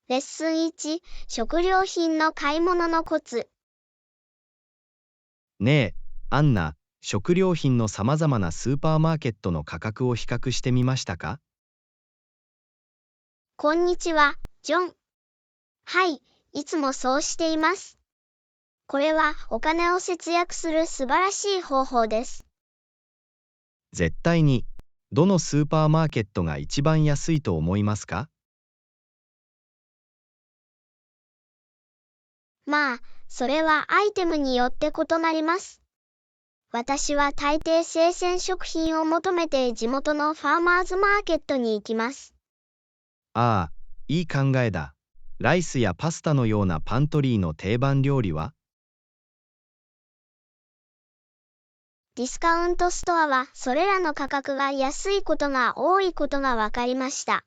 レッスン1、食料品の買い物のコツ。ねえ、アンナ、食料品のさまざまなスーパーマーケットの価格を比較してみましたか？こんにちは、ジョン。はい、いつもそうしています。これはお金を節約する素晴らしい方法です。絶対に。どのスーパーマーケットが一番安いと思いますか？まあ、それはアイテムによって異なります。私は大抵生鮮食品を求めて地元のファーマーズマーケットに行きます。ああ、いい考えだ。ライスやパスタのようなパントリーの定番料理は？ディスカウントストアはそれらの価格が安いことが多いことが分かりました。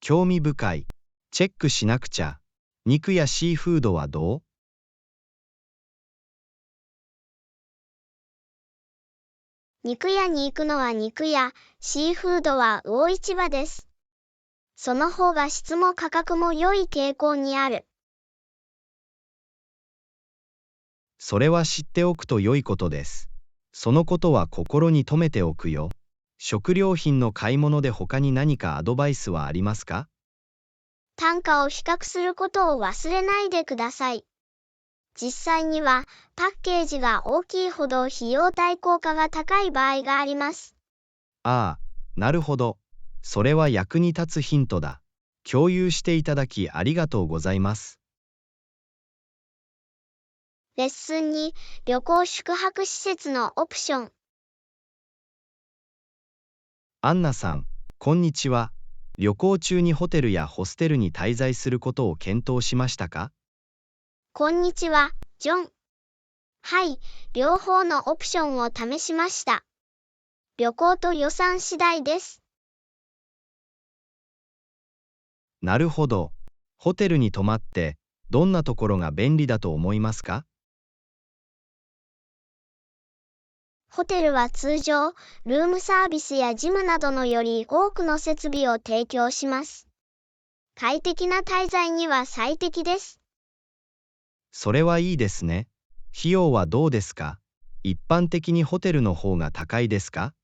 興味深い。チェックしなくちゃ。肉やシーフードはどう？肉屋に行くのは肉屋、シーフードは魚市場です。その方が質も価格も良い傾向にある。それは知っておくと良いことです。そのことは心に留めておくよ。食料品の買い物で他に何かアドバイスはありますか？単価を比較することを忘れないでください。実際にはパッケージが大きいほど費用対効果が高い場合があります。ああ、なるほど。それは役に立つヒントだ。共有していただきありがとうございます。レッスン2、旅行宿泊施設のオプション。アンナさん、こんにちは。旅行中にホテルやホステルに滞在することを検討しましたか？こんにちは、ジョン。はい、両方のオプションを試しました。旅行と予算次第です。なるほど。ホテルに泊まってどんなところが便利だと思いますか？ホテルは通常、ルームサービスやジムなどのより多くの設備を提供します。快適な滞在には最適です。それはいいですね。費用はどうですか？一般的にホテルの方が高いですか？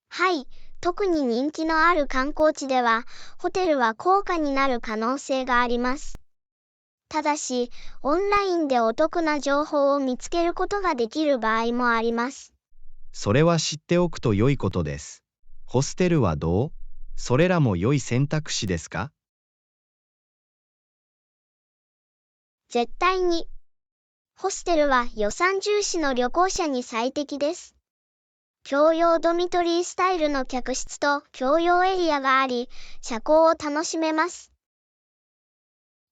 はい、特に人気のある観光地では、ホテルは高価になる可能性があります。ただし、オンラインでお得な情報を見つけることができる場合もあります。それは知っておくと良いことです。ホステルはどう？それらも良い選択肢ですか？絶対に。ホステルは予算重視の旅行者に最適です。共用ドミトリースタイルの客室と共用エリアがあり、社交を楽しめます。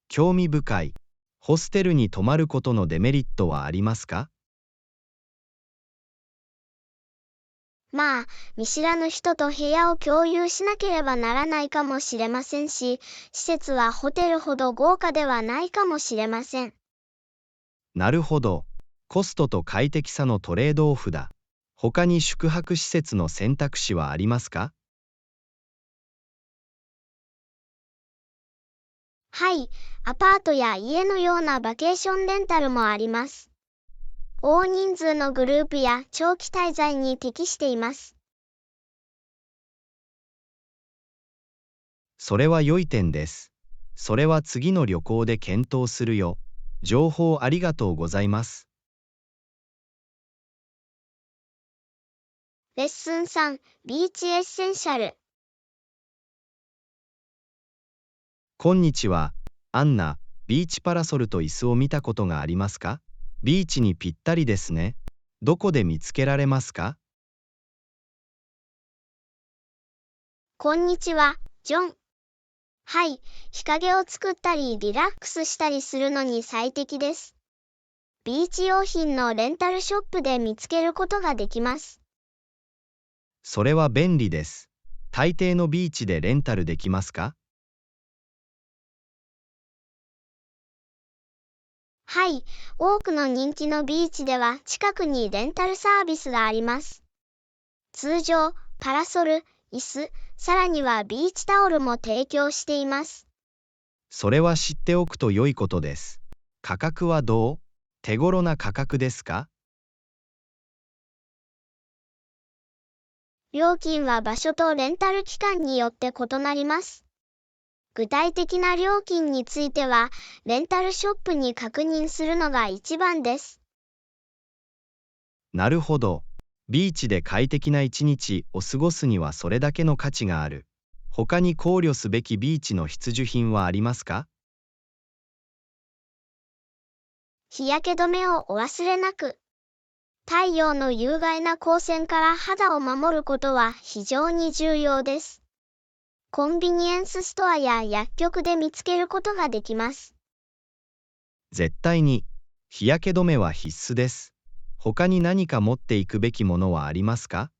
興味深い。ホステルに泊まることのデメリットはありますか？まあ、見知らぬ人と部屋を共有しなければならないかもしれませんし、施設はホテルほど豪華ではないかもしれません。なるほど。コストと快適さのトレードオフだ。他に宿泊施設の選択肢はありますか？はい、アパートや家のようなバケーションレンタルもあります。大人数のグループや長期滞在に適しています。それは良い点です。それは次の旅行で検討するよ。情報ありがとうございます。レッスン3、ビーチエッセンシャル。こんにちは。アンナ、ビーチパラソルと椅子を見たことがありますか？ビーチにぴったりですね。どこで見つけられますか？こんにちは、ジョン。はい、日陰を作ったりリラックスしたりするのに最適です。ビーチ用品のレンタルショップで見つけることができます。それは便利です。大抵のビーチでレンタルできますか？はい、多くの人気のビーチでは近くにレンタルサービスがあります。通常、パラソル、椅子、さらにはビーチタオルも提供しています。それは知っておくと良いことです。価格はどう？手頃な価格ですか？料金は場所とレンタル期間によって異なります。具体的な料金については、レンタルショップに確認するのが一番です。なるほど。ビーチで快適な一日を過ごすにはそれだけの価値がある。他に考慮すべきビーチの必需品はありますか？日焼け止めをお忘れなく。太陽の有害な光線から肌を守ることは非常に重要です。コンビニエンスストアや薬局で見つけることができます。絶対に。日焼け止めは必須です。他に何か持っていくべきものはありますか？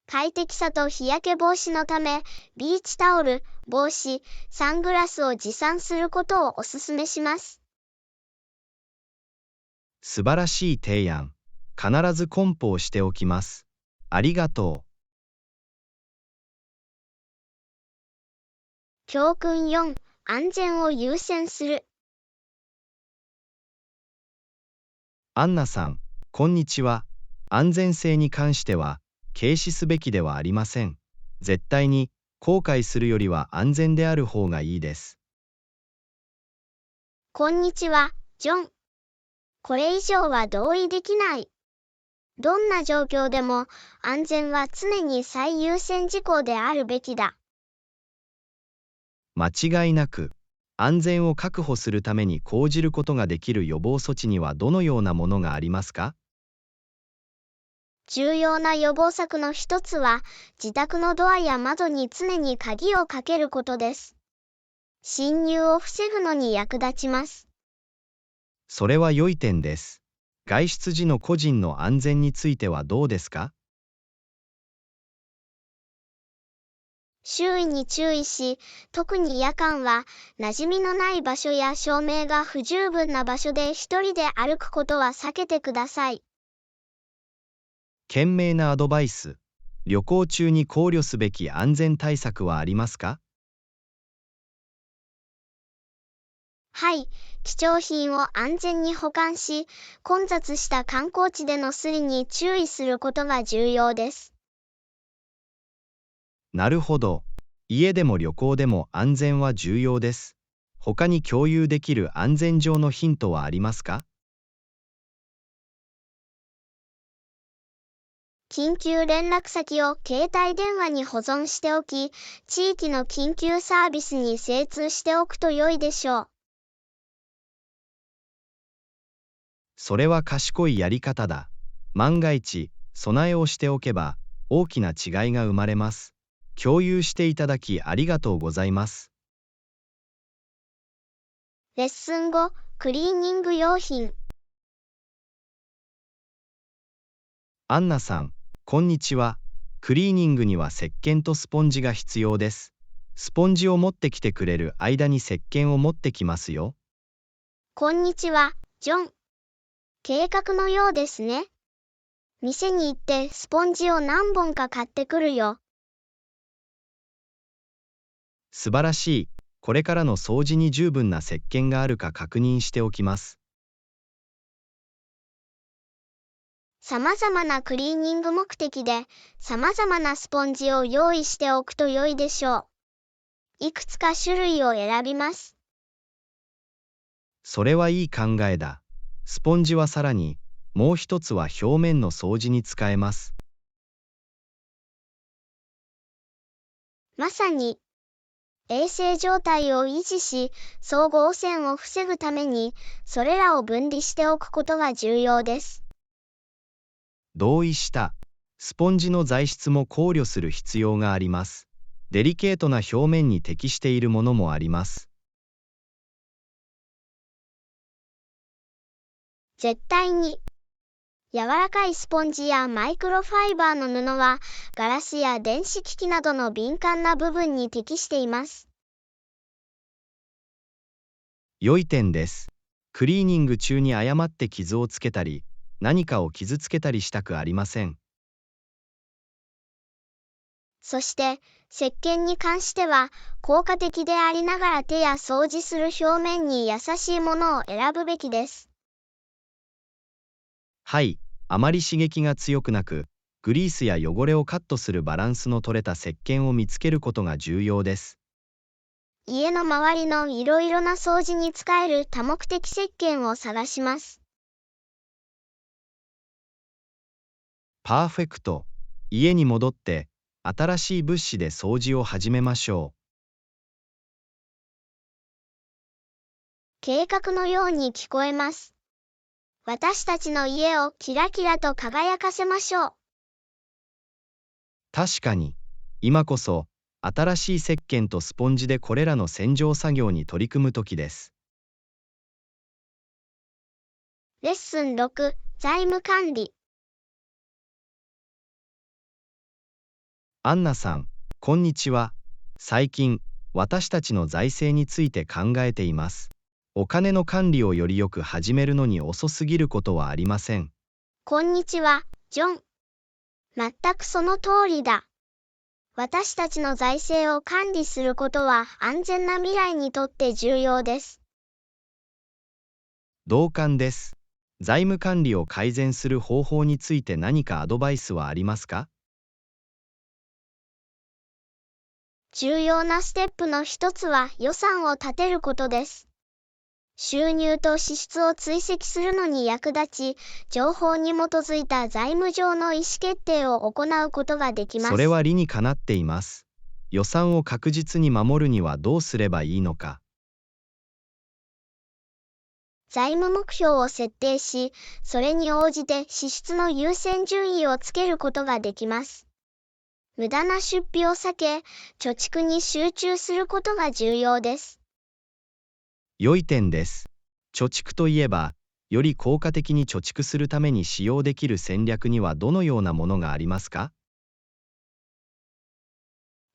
快適さと日焼け防止のため、ビーチタオル、帽子、サングラスを持参することをお勧めします。素晴らしい提案。必ず梱包しておきます。ありがとう。教訓4、安全を優先する。アンナさん、こんにちは。安全性に関しては、軽視すべきではありません。絶対に、後悔するよりは安全である方がいいです。こんにちは、ジョン。これ以上は同意できない。どんな状況でも、安全は常に最優先事項であるべきだ。間違いなく、安全を確保するために講じることができる予防措置にはどのようなものがありますか？重要な予防策の一つは、自宅のドアや窓に常に鍵をかけることです。侵入を防ぐのに役立ちます。それは良い点です。外出時の個人の安全についてはどうですか？周囲に注意し、特に夜間は、馴染みのない場所や照明が不十分な場所で一人で歩くことは避けてください。賢明なアドバイス。旅行中に考慮すべき安全対策はありますか？はい、貴重品を安全に保管し、混雑した観光地でのスリに注意することが重要です。なるほど。家でも旅行でも安全は重要です。他に共有できる安全上のヒントはありますか？緊急連絡先を携帯電話に保存しておき、地域の緊急サービスに精通しておくと良いでしょう。それは賢いやり方だ。万が一、備えをしておけば、大きな違いが生まれます。共有していただきありがとうございます。レッスン後、クリーニング用品。アンナさん、こんにちは。クリーニングには石鹸とスポンジが必要です。スポンジを持ってきてくれる間に石鹸を持ってきますよ。こんにちは、ジョン。計画のようですね。店に行ってスポンジを何本か買ってくるよ。素晴らしい。これからの掃除に十分な石鹸があるか確認しておきます。様々なクリーニング目的で、様々なスポンジを用意しておくと良いでしょう。いくつか種類を選びます。それはいい考えだ。スポンジはさらに、もう一つは表面の掃除に使えます。まさに、衛生状態を維持し、相互汚染を防ぐために、それらを分離しておくことが重要です。同意した。スポンジの材質も考慮する必要があります。デリケートな表面に適しているものもあります。絶対に。柔らかいスポンジやマイクロファイバーの布は、ガラスや電子機器などの敏感な部分に適しています。良い点です。クリーニング中に誤って傷をつけたり、何かを傷つけたりしたくありません。そして、石鹸に関しては、効果的でありながら手や掃除する表面に優しいものを選ぶべきです。はい、あまり刺激が強くなく、グリースや汚れをカットするバランスの取れた石鹸を見つけることが重要です。家の周りのいろいろな掃除に使える多目的石鹸を探します。パーフェクト。家に戻って、新しい物資で掃除を始めましょう。計画のように聞こえます。私たちの家をキラキラと輝かせましょう。確かに、今こそ、新しい石鹸とスポンジでこれらの洗浄作業に取り組む時です。レッスン6、財務管理。アンナさん、こんにちは。最近、私たちの財政について考えています。お金の管理をよりよく始めるのに遅すぎることはありません。こんにちは、ジョン。全くその通りだ。私たちの財政を管理することは安全な未来にとって重要です。同感です。財務管理を改善する方法について何かアドバイスはありますか？重要なステップの一つは予算を立てることです。収入と支出を追跡するのに役立ち、情報に基づいた財務上の意思決定を行うことができます。それは理にかなっています。予算を確実に守るにはどうすればいいのか。財務目標を設定し、それに応じて支出の優先順位をつけることができます。無駄な出費を避け、貯蓄に集中することが重要です。良い点です。貯蓄といえば、より効果的に貯蓄するために使用できる戦略にはどのようなものがありますか？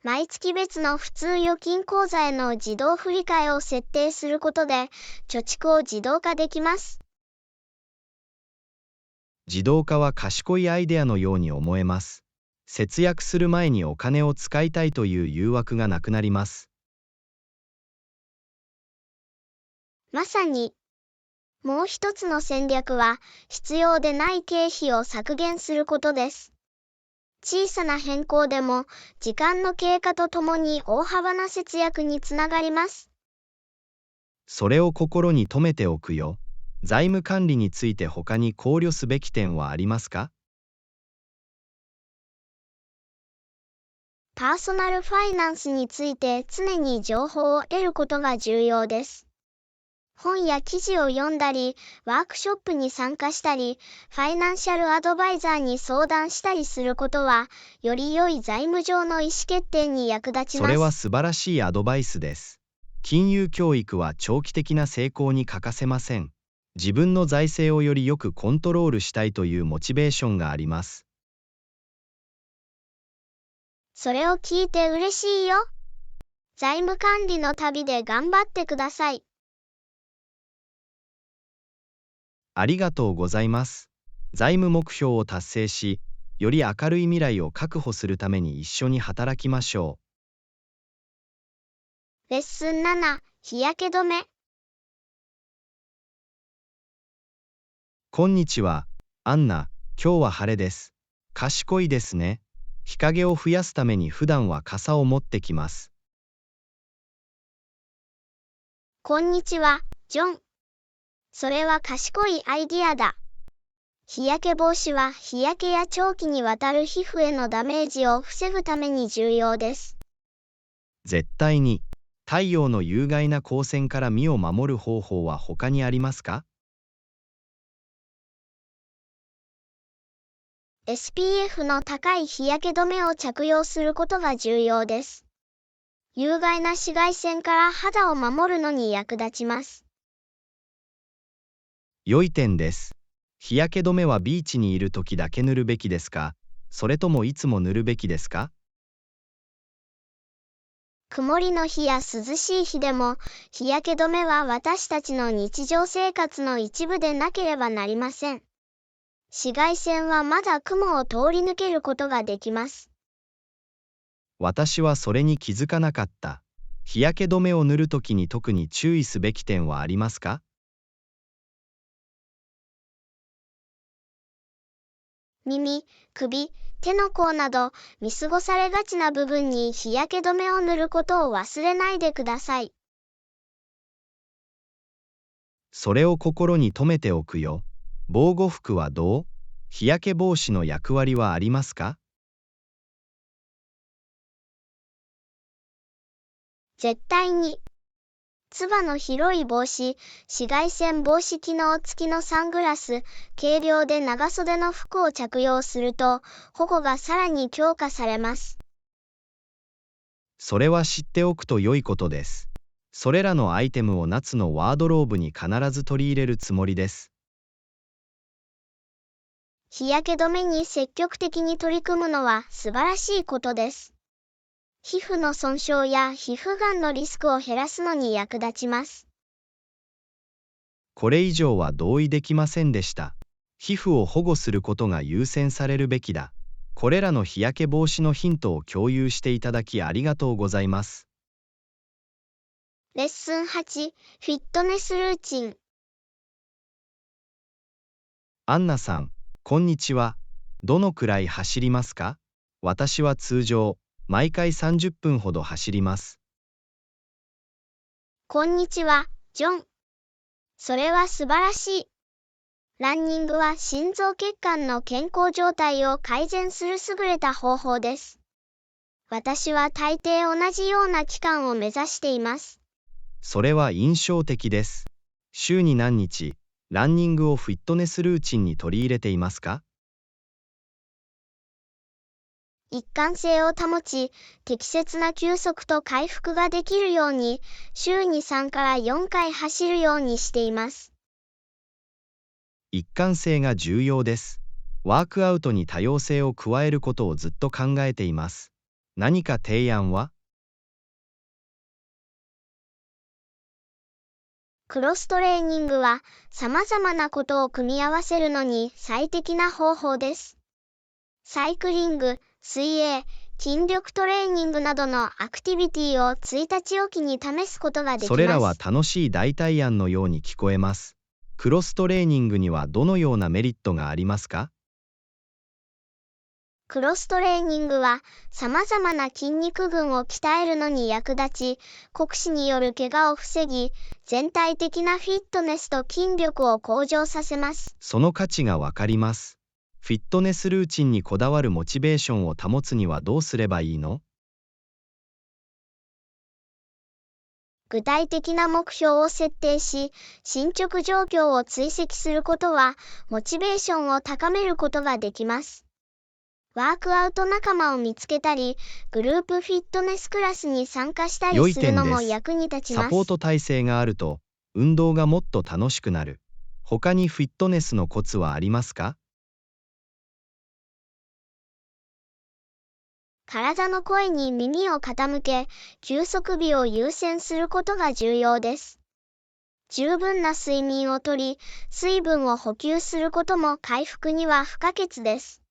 毎月別の普通預金口座への自動振替を設定することで、貯蓄を自動化できます。自動化は賢いアイデアのように思えます。節約する前にお金を使いたいという誘惑がなくなります。まさに。もう一つの戦略は、必要でない経費を削減することです。小さな変更でも、時間の経過とともに大幅な節約につながります。それを心に留めておくよ。財務管理について他に考慮すべき点はありますか？パーソナルファイナンスについて常に情報を得ることが重要です。本や記事を読んだり、ワークショップに参加したり、ファイナンシャルアドバイザーに相談したりすることは、より良い財務上の意思決定に役立ちます。それは素晴らしいアドバイスです。金融教育は長期的な成功に欠かせません。自分の財政をよりよくコントロールしたいというモチベーションがあります。それを聞いて嬉しいよ。財務管理の旅で頑張ってください。ありがとうございます。財務目標を達成し、より明るい未来を確保するために一緒に働きましょう。レッスン7、日焼け止め。こんにちは、アンナ。今日は晴れです。賢いですね。日陰を増やすために普段は傘を持ってきます。こんにちは、ジョン。それは賢いアイディアだ。日焼け防止は日焼けや長期にわたる皮膚へのダメージを防ぐために重要です。絶対に。太陽の有害な光線から身を守る方法は他にありますか？ SPF の高い日焼け止めを着用することが重要です。有害な紫外線から肌を守るのに役立ちます。良い点です。日焼け止めはビーチにいる時だけ塗るべきですか？それともいつも塗るべきですか？曇りの日や涼しい日でも、日焼け止めは私たちの日常生活の一部でなければなりません。紫外線はまだ雲を通り抜けることができます。私はそれに気づかなかった。日焼け止めを塗るときに特に注意すべき点はありますか？耳、首、手の甲など見過ごされがちな部分に日焼け止めを塗ることを忘れないでください。それを心に留めておくよ。防護服はどう？日焼け防止の役割はありますか？絶対に。つばの広い帽子、紫外線防止機能付きのサングラス、軽量で長袖の服を着用すると、保護がさらに強化されます。それは知っておくと良いことです。それらのアイテムを夏のワードローブに必ず取り入れるつもりです。日焼け止めに積極的に取り組むのは素晴らしいことです。皮膚の損傷や皮膚がんのリスクを減らすのに役立ちます。これ以上は同意できませんでした。皮膚を保護することが優先されるべきだ。これらの日焼け防止のヒントを共有していただきありがとうございます。レッスン8、フィットネスルーチン。アンナさん、こんにちは。どのくらい走りますか？私は通常、毎回30分ほど走ります。こんにちは、ジョン。それは素晴らしい。ランニングは心臓血管の健康状態を改善する優れた方法です。私は大抵同じような期間を目指しています。それは印象的です。週に何日、ランニングをフィットネスルーチンに取り入れていますか？一貫性を保ち、適切な休息と回復ができるように、週に3から4回走るようにしています。一貫性が重要です。ワークアウトに多様性を加えることをずっと考えています。何か提案は？クロストレーニングは様々なことを組み合わせるのに最適な方法です。サイクリング、水泳、筋力トレーニングなどのアクティビティを1日おきに試すことができます。それらは楽しい代替案のように聞こえます。クロストレーニングにはどのようなメリットがありますか？クロストレーニングは様々な筋肉群を鍛えるのに役立ち、酷使による怪我を防ぎ、全体的なフィットネスと筋力を向上させます。その価値がわかります。フィットネスルーチンにこだわるモチベーションを保つにはどうすればいいの？具体的な目標を設定し、進捗状況を追跡することは、モチベーションを高めることができます。ワークアウト仲間を見つけたり、グループフィットネスクラスに参加したりするのも役に立ちます。サポート体制があると、運動がもっと楽しくなる。他にフィットネスのコツはありますか？体の声に耳を傾け、休息日を優先することが重要です。十分な睡眠をとり、水分を補給することも回復には不可欠です。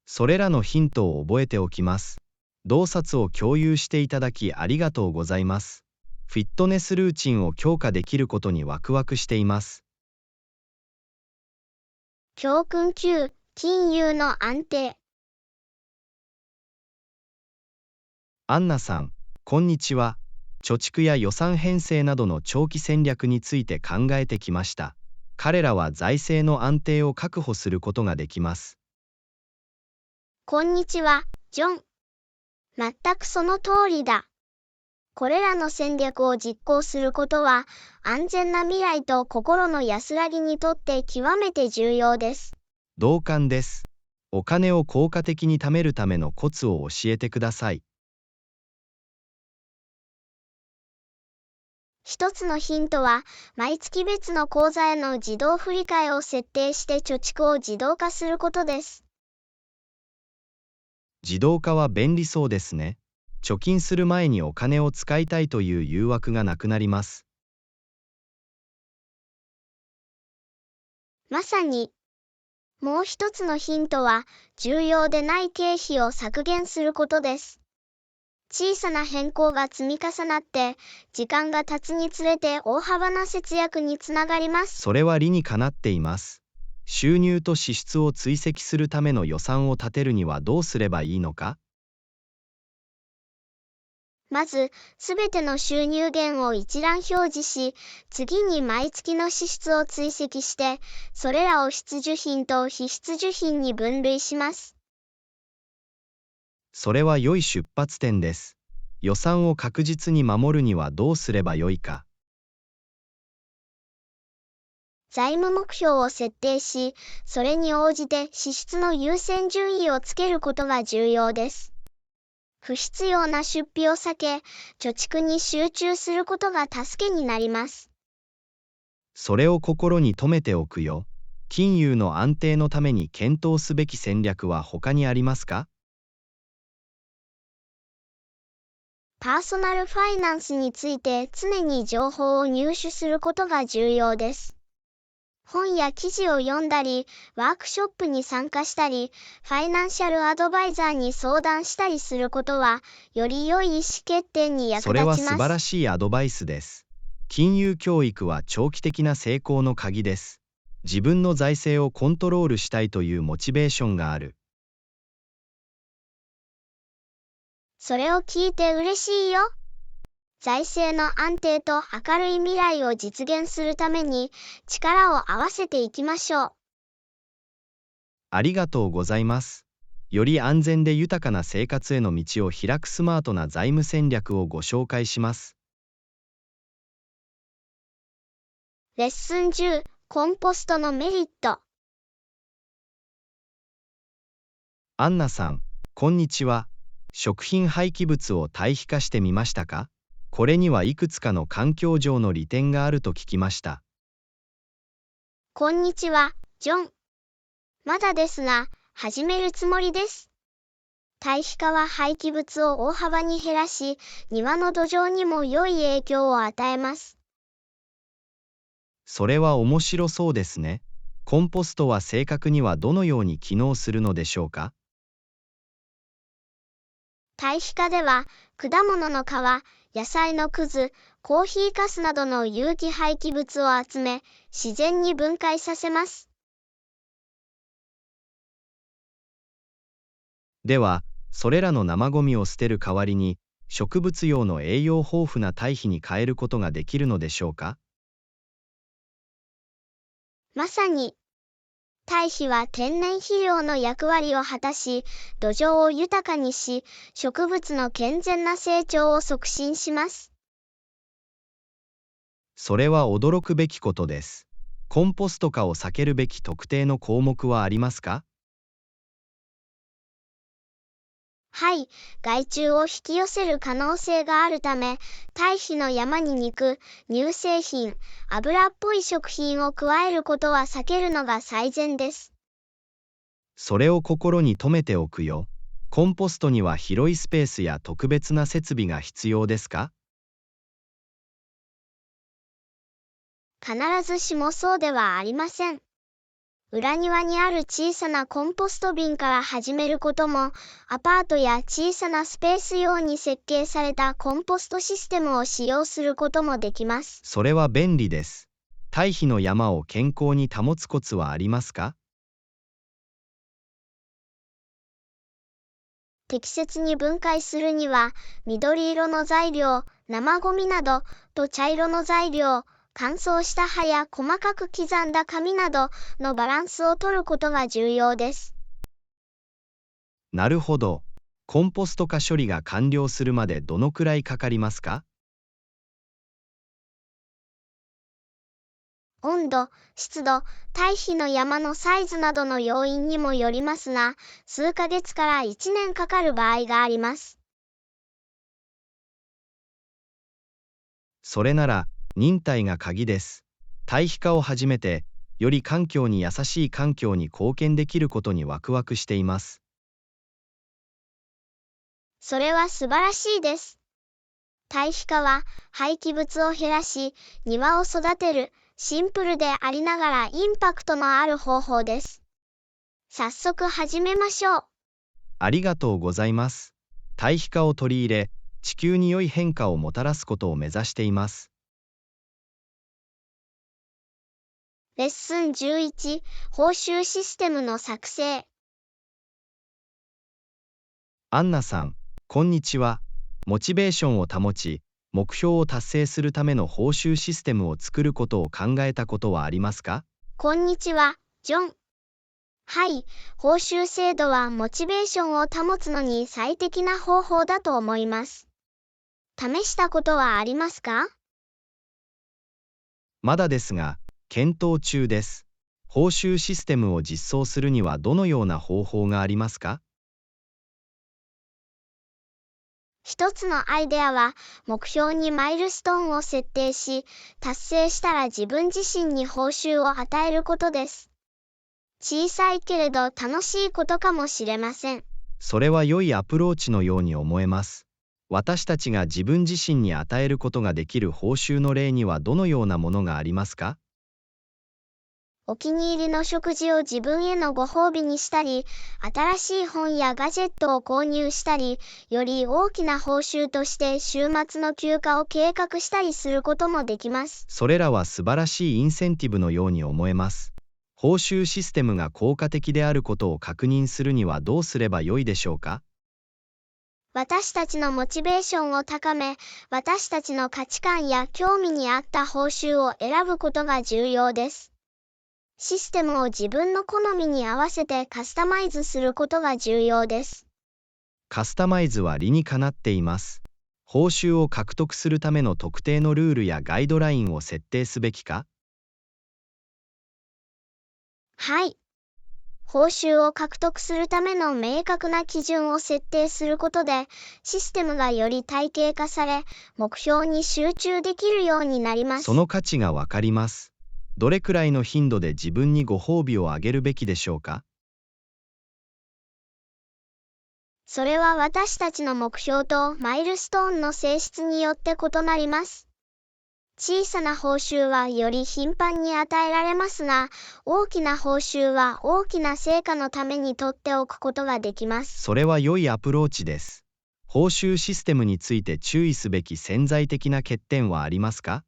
それらのヒントを覚えておきます。洞察を共有していただきありがとうございます。フィットネスルーチンを強化できることにワクワクしています。教訓9、金融の安定。アンナさん、こんにちは。貯蓄や予算編成などの長期戦略について考えてきました。彼らは財政の安定を確保することができます。こんにちは、ジョン。全くその通りだ。これらの戦略を実行することは、安全な未来と心の安らぎにとって極めて重要です。同感です。お金を効果的に貯めるためのコツを教えてください。一つのヒントは、毎月別の口座への自動振り替えを設定して貯蓄を自動化することです。自動化は便利そうですね。貯金する前にお金を使いたいという誘惑がなくなります。まさに。もう一つのヒントは、重要でない経費を削減することです。小さな変更が積み重なって、時間が経つにつれて大幅な節約につながります。それは理にかなっています。収入と支出を追跡するための予算を立てるにはどうすればいいのか？まず、すべての収入源を一覧表示し、次に毎月の支出を追跡して、それらを必需品と非必需品に分類します。それは良い出発点です。予算を確実に守るにはどうすればよいか？財務目標を設定し、それに応じて支出の優先順位をつけることが重要です。不必要な出費を避け、貯蓄に集中することが助けになります。それを心に留めておくよ。金融の安定のために検討すべき戦略は他にありますか？パーソナルファイナンスについて常に情報を入手することが重要です。本や記事を読んだり、ワークショップに参加したり、ファイナンシャルアドバイザーに相談したりすることは、より良い意思決定に役それは立ちます。素晴らしいアドバイスです。金融教育は長期的な成功の鍵です。自分の財政をコントロールしたいというモチベーションがある。それを聞いて嬉しいよ。財政の安定と明るい未来を実現するために力を合わせていきましょう。ありがとうございます。より安全で豊かな生活への道を開くスマートな財務戦略をご紹介します。レッスン10、コンポストのメリット。アンナさん、こんにちは。食品廃棄物を堆肥化してみましたか？これにはいくつかの環境上の利点があると聞きました。こんにちは、ジョン。まだですが、始めるつもりです。堆肥化は廃棄物を大幅に減らし、庭の土壌にも良い影響を与えます。それは面白そうですね。コンポストは正確にはどのように機能するのでしょうか？堆肥化では、果物の皮、野菜のくず、コーヒーかすなどの有機廃棄物を集め、自然に分解させます。では、それらの生ゴミを捨てる代わりに、植物用の栄養豊富な堆肥に変えることができるのでしょうか？まさに、堆肥は天然肥料の役割を果たし、土壌を豊かにし、植物の健全な成長を促進します。それは驚くべきことです。コンポスト化を避けるべき特定の項目はありますか？はい、害虫を引き寄せる可能性があるため、堆肥の山に肉、乳製品、油っぽい食品を加えることは避けるのが最善です。それを心に留めておくよ。コンポストには広いスペースや特別な設備が必要ですか？必ずしもそうではありません。裏庭にある小さなコンポスト瓶から始めることも、アパートや小さなスペース用に設計されたコンポストシステムを使用することもできます。それは便利です。堆肥の山を健康に保つコツはありますか？適切に分解するには、緑色の材料、生ゴミなど、と茶色の材料、乾燥した葉や細かく刻んだ紙などのバランスを取ることが重要です。なるほど。コンポスト化処理が完了するまでどのくらいかかりますか？温度、湿度、堆肥の山のサイズなどの要因にもよりますが、数ヶ月から1年かかる場合があります。それなら、忍耐が鍵です。堆肥化を始めて、より環境に優しい環境に貢献できることにワクワクしています。それは素晴らしいです。堆肥化は廃棄物を減らし、庭を育てる、シンプルでありながらインパクトのある方法です。早速始めましょう。ありがとうございます。堆肥化を取り入れ、地球に良い変化をもたらすことを目指しています。レッスン11、報酬システムの作成。アンナさん、こんにちは。モチベーションを保ち、目標を達成するための報酬システムを作ることを考えたことはありますか？こんにちは、ジョン。はい、報酬制度はモチベーションを保つのに最適な方法だと思います。試したことはありますか？まだですが、検討中です。報酬システムを実装するにはどのような方法がありますか？一つのアイデアは、目標にマイルストーンを設定し、達成したら自分自身に報酬を与えることです。小さいけれど楽しいことかもしれません。それは良いアプローチのように思えます。私たちが自分自身に与えることができる報酬の例にはどのようなものがありますか？お気に入りの食事を自分へのご褒美にしたり、新しい本やガジェットを購入したり、より大きな報酬として週末の休暇を計画したりすることもできます。それらは素晴らしいインセンティブのように思えます。報酬システムが効果的であることを確認するにはどうすればよいでしょうか？私たちのモチベーションを高め、私たちの価値観や興味に合った報酬を選ぶことが重要です。システムを自分の好みに合わせてカスタマイズすることが重要です。カスタマイズは理にかなっています。報酬を獲得するための特定のルールやガイドラインを設定すべきか？はい。報酬を獲得するための明確な基準を設定することで、システムがより体系化され、目標に集中できるようになります。その価値がわかります。どれくらいの頻度で自分にご褒美をあげるべきでしょうか？それは私たちの目標とマイルストーンの性質によって異なります。小さな報酬はより頻繁に与えられますが、大きな報酬は大きな成果のために取っておくことができます。それは良いアプローチです。報酬システムについて注意すべき潜在的な欠点はありますか？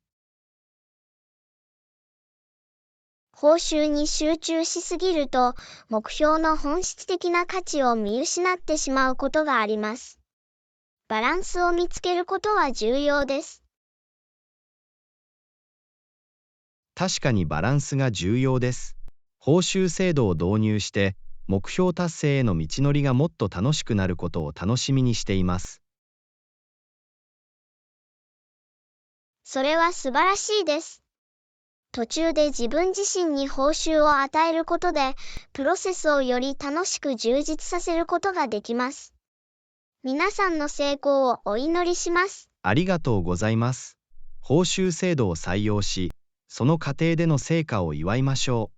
報酬に集中しすぎると、目標の本質的な価値を見失ってしまうことがあります。バランスを見つけることは重要です。確かにバランスが重要です。報酬制度を導入して、目標達成への道のりがもっと楽しくなることを楽しみにしています。それは素晴らしいです。途中で自分自身に報酬を与えることで、プロセスをより楽しく充実させることができます。皆さんの成功をお祈りします。ありがとうございます。報酬制度を採用し、その過程での成果を祝いましょ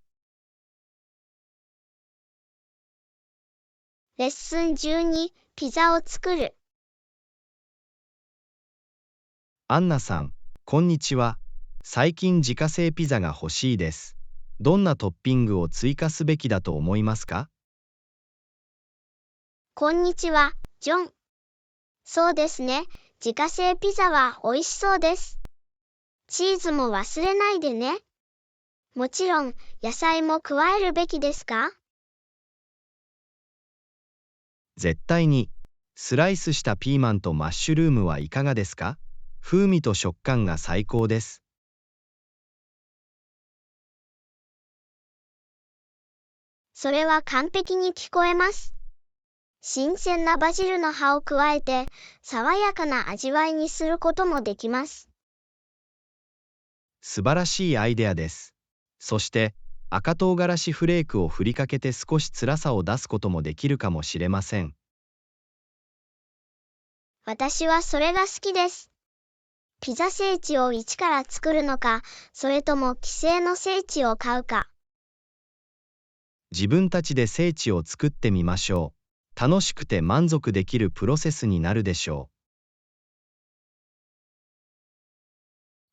レッスン12、ピザを作る。アンナさん、こんにちは。最近自家製ピザが欲しいです。どんなトッピングを追加すべきだと思いますか？こんにちは、ジョン。そうですね。自家製ピザは美味しそうです。チーズも忘れないでね。もちろん、野菜も加えるべきですか？絶対に。スライスしたピーマンとマッシュルームはいかがですか？風味と食感が最高です。それは完璧に聞こえます。新鮮なバジルの葉を加えて、爽やかな味わいにすることもできます。素晴らしいアイデアです。そして、赤唐辛子フレークを振りかけて少し辛さを出すこともできるかもしれません。私はそれが好きです。ピザ聖地を一から作るのか、それとも既成の聖地を買うか。自分たちで聖地を作ってみましょう。楽しくて満足できるプロセスになるでしょ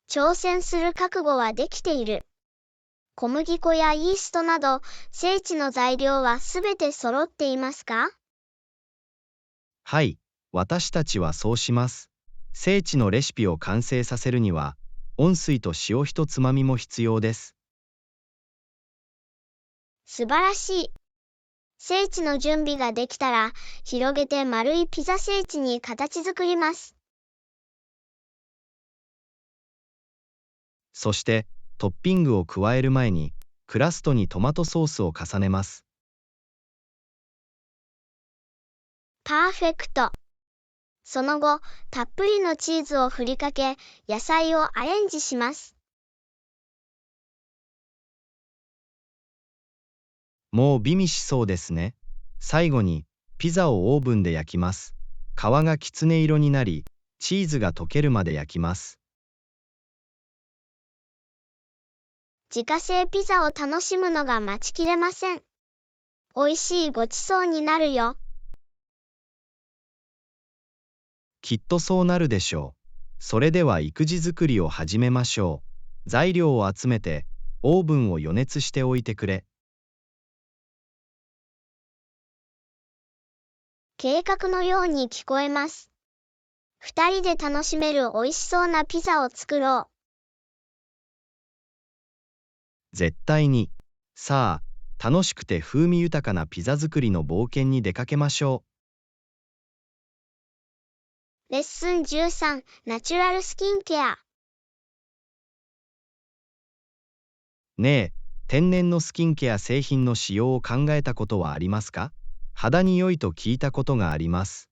挑戦する覚悟はできている。小麦粉やイーストなど、聖地の材料はすべて揃っていますか？う。はい、私たちはそうします。精緻のレシピを完成させるには、温水と塩一つまみも必要です。素晴らしい。聖地の準備ができたら、広げて丸いピザ聖地に形作ります。そして、トッピングを加える前に、クラストにトマトソースを重ねます。パーフェクト。その後、たっぷりのチーズを振りかけ、野菜をアレンジします。もう美味しそうですね。最後に、ピザをオーブンで焼きます。皮がきつね色になり、チーズが溶けるまで焼きます。自家製ピザを楽しむのが待ちきれません。美味しいごちそうになるよ。きっとそうなるでしょう。それでは育児作りを始めましょう。材料を集めて、オーブンを予熱しておいてくれ。計画のように聞こえます。二人で楽しめる美味しそうなピザを作ろう。絶対に。さあ、楽しくて風味豊かなピザ作りの冒険に出かけましょレッスン13、ナチュラルスキンケア。ねえ、天然のスキンケア製品の使用を考えたことはありますか？肌に良いと聞いたことがあります。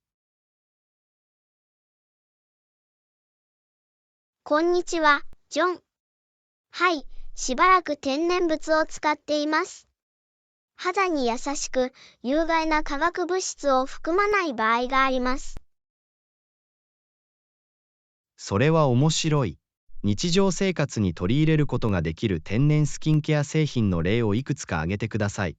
こんにちは、ジョン。はい、しばらく天然物を使っています。肌に優しく、有害な化学物質を含まない場合があります。それは面白い。日常生活に取り入れることができる天然スキンケア製品の例をいくつか挙げてください。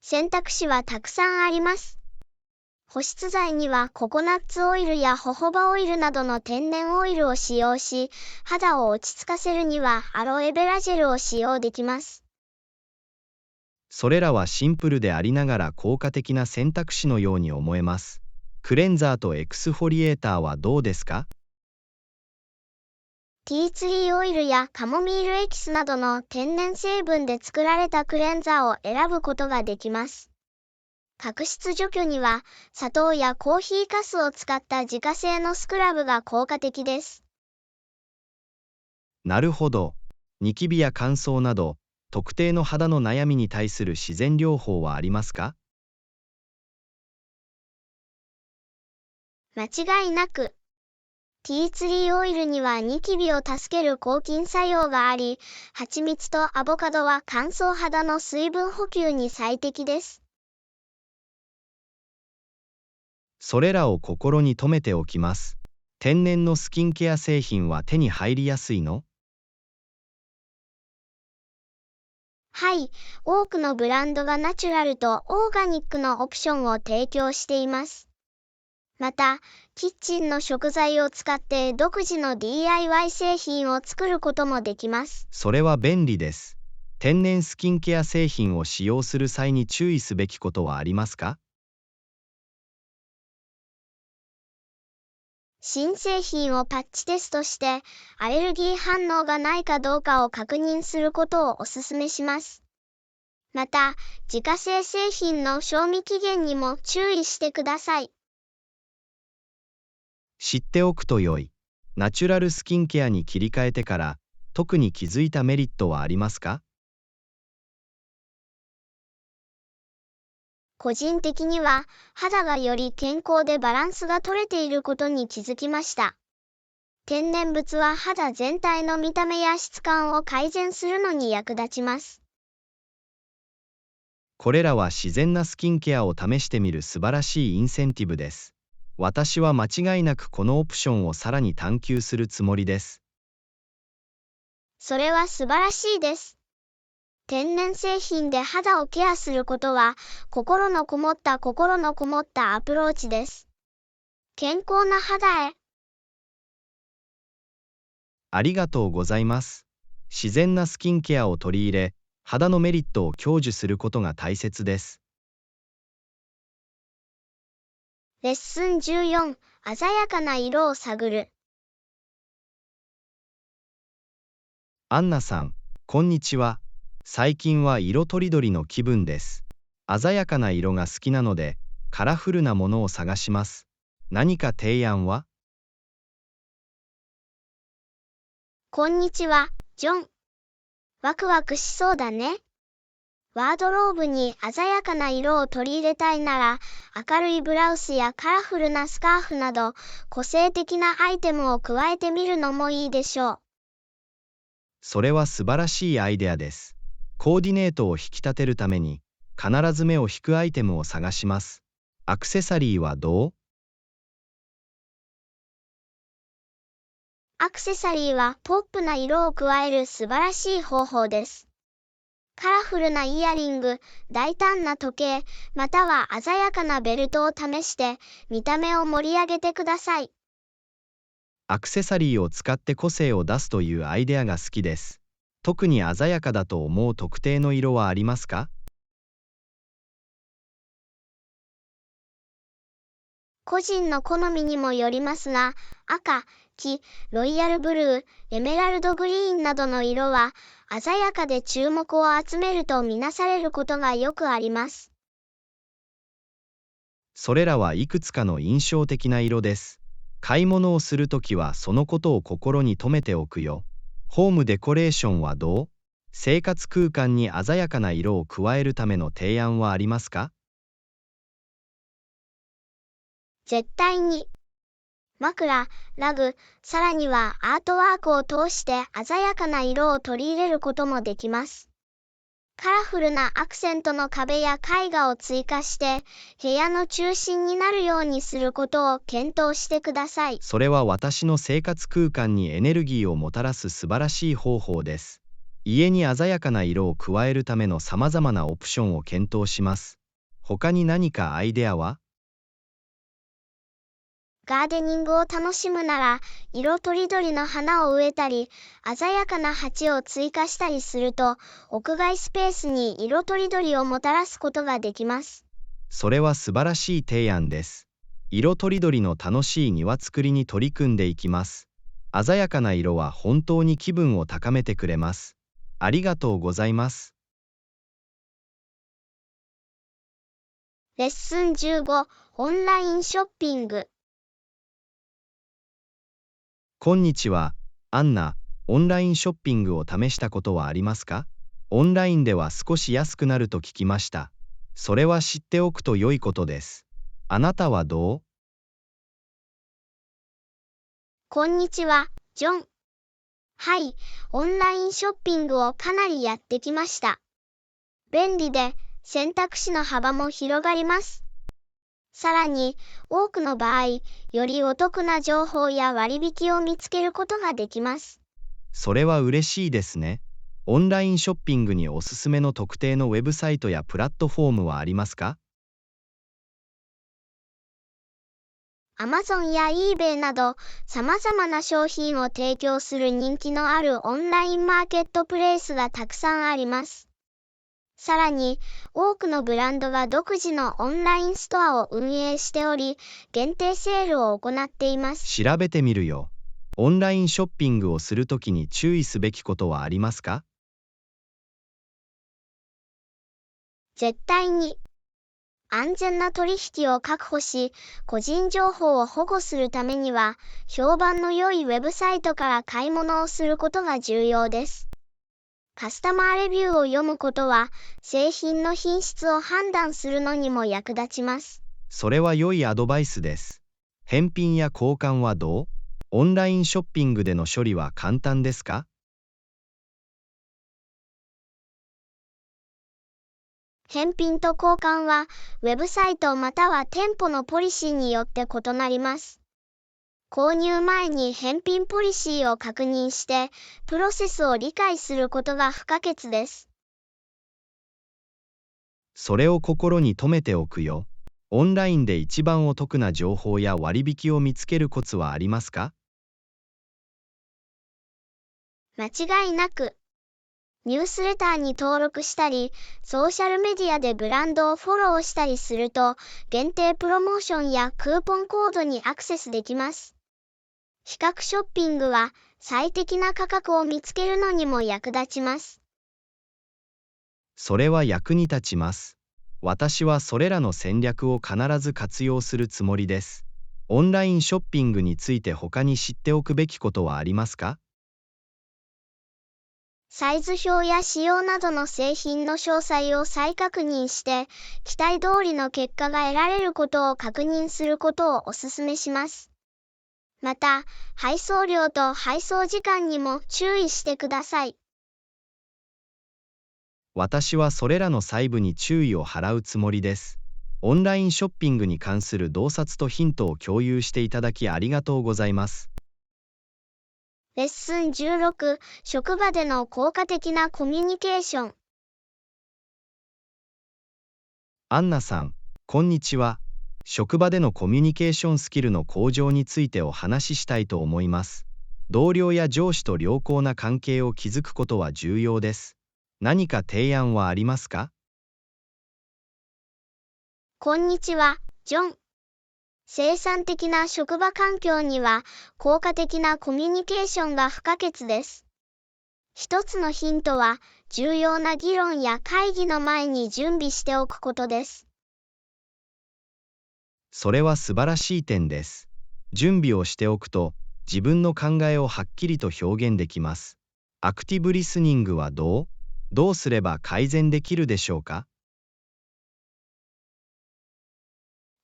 選択肢はたくさんあります。保湿剤にはココナッツオイルやホホバオイルなどの天然オイルを使用し、肌を落ち着かせるにはアロエベラジェルを使用できます。それらはシンプルでありながら効果的な選択肢のように思えます。クレンザーとエクスフォリエーターはどうですか？ティーツリーオイルやカモミールエキスなどの天然成分で作られたクレンザーを選ぶことができます。角質除去には砂糖やコーヒーかすを使った自家製のスクラブが効果的です。なるほど。ニキビや乾燥など、特定の肌の悩みに対する自然療法はありますか？間違いなく。ティーツリーオイルにはニキビを助ける抗菌作用があり、蜂蜜とアボカドは乾燥肌の水分補給に最適です。それらを心に留めておきます。天然のスキンケア製品は手に入りやすいの？はい、多くのブランドがナチュラルとオーガニックのオプションを提供しています。また、キッチンの食材を使って独自の DIY 製品を作ることもできます。それは便利です。天然スキンケア製品を使用する際に注意すべきことはありますか？新製品をパッチテストして、アレルギー反応がないかどうかを確認することをお勧めします。また、自家製製品の賞味期限にも注意してください。知っておくと良い。ナチュラルスキンケアに切り替えてから、特に気づいたメリットはありますか？個人的には、肌がより健康でバランスが取れていることに気づきました。天然物は肌全体の見た目や質感を改善するのに役立ちます。これらは自然なスキンケアを試してみる素晴らしいインセンティブです。私は間違いなくこのオプションをさらに探求するつもりです。それは素晴らしいです。天然製品で肌をケアすることは、心のこもったアプローチです。健康な肌へ。ありがとうございます。自然なスキンケアを取り入れ、肌のメリットを享受することが大切です。レッスン14、鮮やかな色を探る。アンナさん、こんにちは。最近は色とりどりの気分です。鮮やかな色が好きなので、カラフルなものを探します。何か提案は？こんにちは、ジョン。ワクワクしそうだね。ワードローブに鮮やかな色を取り入れたいなら、明るいブラウスやカラフルなスカーフなど、個性的なアイテムを加えてみるのもいいでしょう。それは素晴らしいアイデアです。コーディネートを引き立てるために、必ず目を引くアイテムを探します。アクセサリーはどう？アクセサリーはポップな色を加える素晴らしい方法です。カラフルなイヤリング、大胆な時計、または鮮やかなベルトを試して、見た目を盛り上げてください。アクセサリーを使って個性を出すというアイデアが好きです。特に鮮やかだと思う特定の色はありますか？個人の好みにもよりますが、赤、黄、ロイヤルブルー、エメラルドグリーンなどの色は、鮮やかで注目を集めるとみなされることがよくあります。それらはいくつかの印象的な色です。買い物をするときはそのことを心に留めておくよ。ホームデコレーションはどう？生活空間に鮮やかな色を加えるための提案はありますか？絶対に。枕、ラグ、さらにはアートワークを通して鮮やかな色を取り入れることもできます。カラフルなアクセントの壁や絵画を追加して、部屋の中心になるようにすることを検討してください。それは私の生活空間にエネルギーをもたらす素晴らしい方法です。家に鮮やかな色を加えるためのさまざまなオプションを検討します。他に何かアイデアは？ガーデニングを楽しむなら、色とりどりの花を植えたり、鮮やかな鉢を追加したりすると、屋外スペースに色とりどりをもたらすことができます。それは素晴らしい提案です。色とりどりの楽しい庭作りに取り組んでいきます。鮮やかな色は本当に気分を高めてくれます。ありがとうございます。レッスン15、オンラインショッピング。こんにちは、アンナ。オンラインショッピングを試したことはありますか？オンラインでは少し安くなると聞きました。それは知っておくと良いことです。あなたはどう？こんにちは、ジョン。はい、オンラインショッピングをかなりやってきました。便利で、選択肢の幅も広がります。さらに、多くの場合、よりお得な情報や割引を見つけることができます。それは嬉しいですね。オンラインショッピングにおすすめの特定のウェブサイトやプラットフォームはありますかAmazon や eBay など、様々な商品を提供する人気のあるオンラインマーケットプレイスがたくさんあります。さらに、多くのブランドが独自のオンラインストアを運営しており、限定セールを行っています。調べてみるよ。オンラインショッピングをするときに注意すべきことはありますか？絶対に。安全な取引を確保し、個人情報を保護するためには、評判の良いウェブサイトから買い物をすることが重要です。カスタマーレビューを読むことは、製品の品質を判断するのにも役立ちます。それは良いアドバイスです。返品や交換はどう？オンラインショッピングでの処理は簡単ですか？返品と交換は、ウェブサイトまたは店舗のポリシーによって異なります。購入前に返品ポリシーを確認して、プロセスを理解することが不可欠です。それを心に留めておくよ。オンラインで一番お得な情報や割引を見つけるコツはありますか？間違いなく。ニュースレターに登録したり、ソーシャルメディアでブランドをフォローしたりすると、限定プロモーションやクーポンコードにアクセスできます。比較ショッピングは、最適な価格を見つけるのにも役立ちます。それは役に立ちます。私はそれらの戦略を必ず活用するつもりです。オンラインショッピングについて他に知っておくべきことはありますか？サイズ表や仕様などの製品の詳細を再確認して、期待通りの結果が得られることを確認することをお勧めします。また、配送料と配送時間にも注意してください。私はそれらの細部に注意を払うつもりです。オンラインショッピングに関する洞察とヒントを共有していただきありがとうございます。レッスン16、職場での効果的なコミュニケーション。アンナさん、こんにちは。職場でのコミュニケーションスキルの向上についてお話ししたいと思います。同僚や上司と良好な関係を築くことは重要です。何か提案はありますか？こんにちは、ジョン。生産的な職場環境には、効果的なコミュニケーションが不可欠です。一つのヒントは、重要な議論や会議の前に準備しておくことです。それは素晴らしい点です。準備をしておくと、自分の考えをはっきりと表現できます。アクティブリスニングはどうすれば改善できるでしょうか？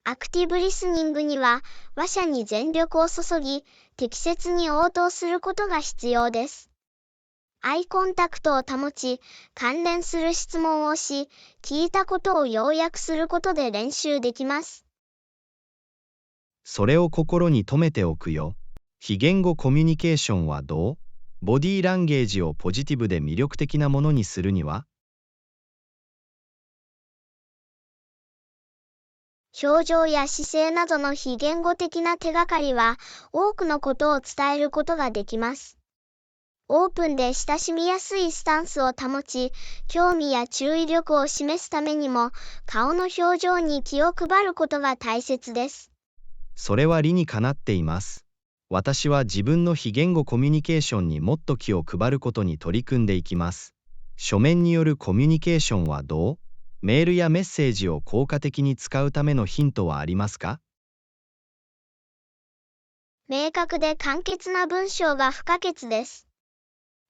アクティブリスニングには、話者に全力を注ぎ、適切に応答することが必要です。アイコンタクトを保ち、関連する質問をし、聞いたことを要約することで練習できます。それを心に留めておくよ。非言語コミュニケーションはボディーランゲージをポジティブで魅力的なものにするには？表情や姿勢などの非言語的な手がかりは、多くのことを伝えることができます。オープンで親しみやすいスタンスを保ち、興味や注意力を示すためにも、顔の表情に気を配ることが大切です。それは理にかなっています。私は自分の非言語コミュニケーションにもっと気を配ることに取り組んでいきます。書面によるコミュニケーションはメールやメッセージを効果的に使うためのヒントはありますか？明確で簡潔な文章が不可欠です。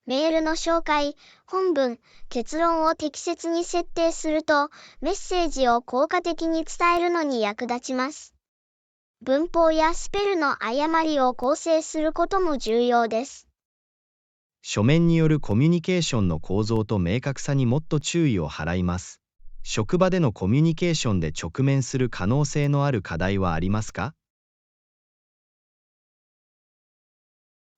メールの紹介、本文、結論を適切に設定すると、メッセージを効果的に伝えるのに役立ちます。文法やスペルの誤りを構成することも重要です。書面によるコミュニケーションの構造と明確さにもっと注意を払います。職場でのコミュニケーションで直面する可能性のある課題はありますか？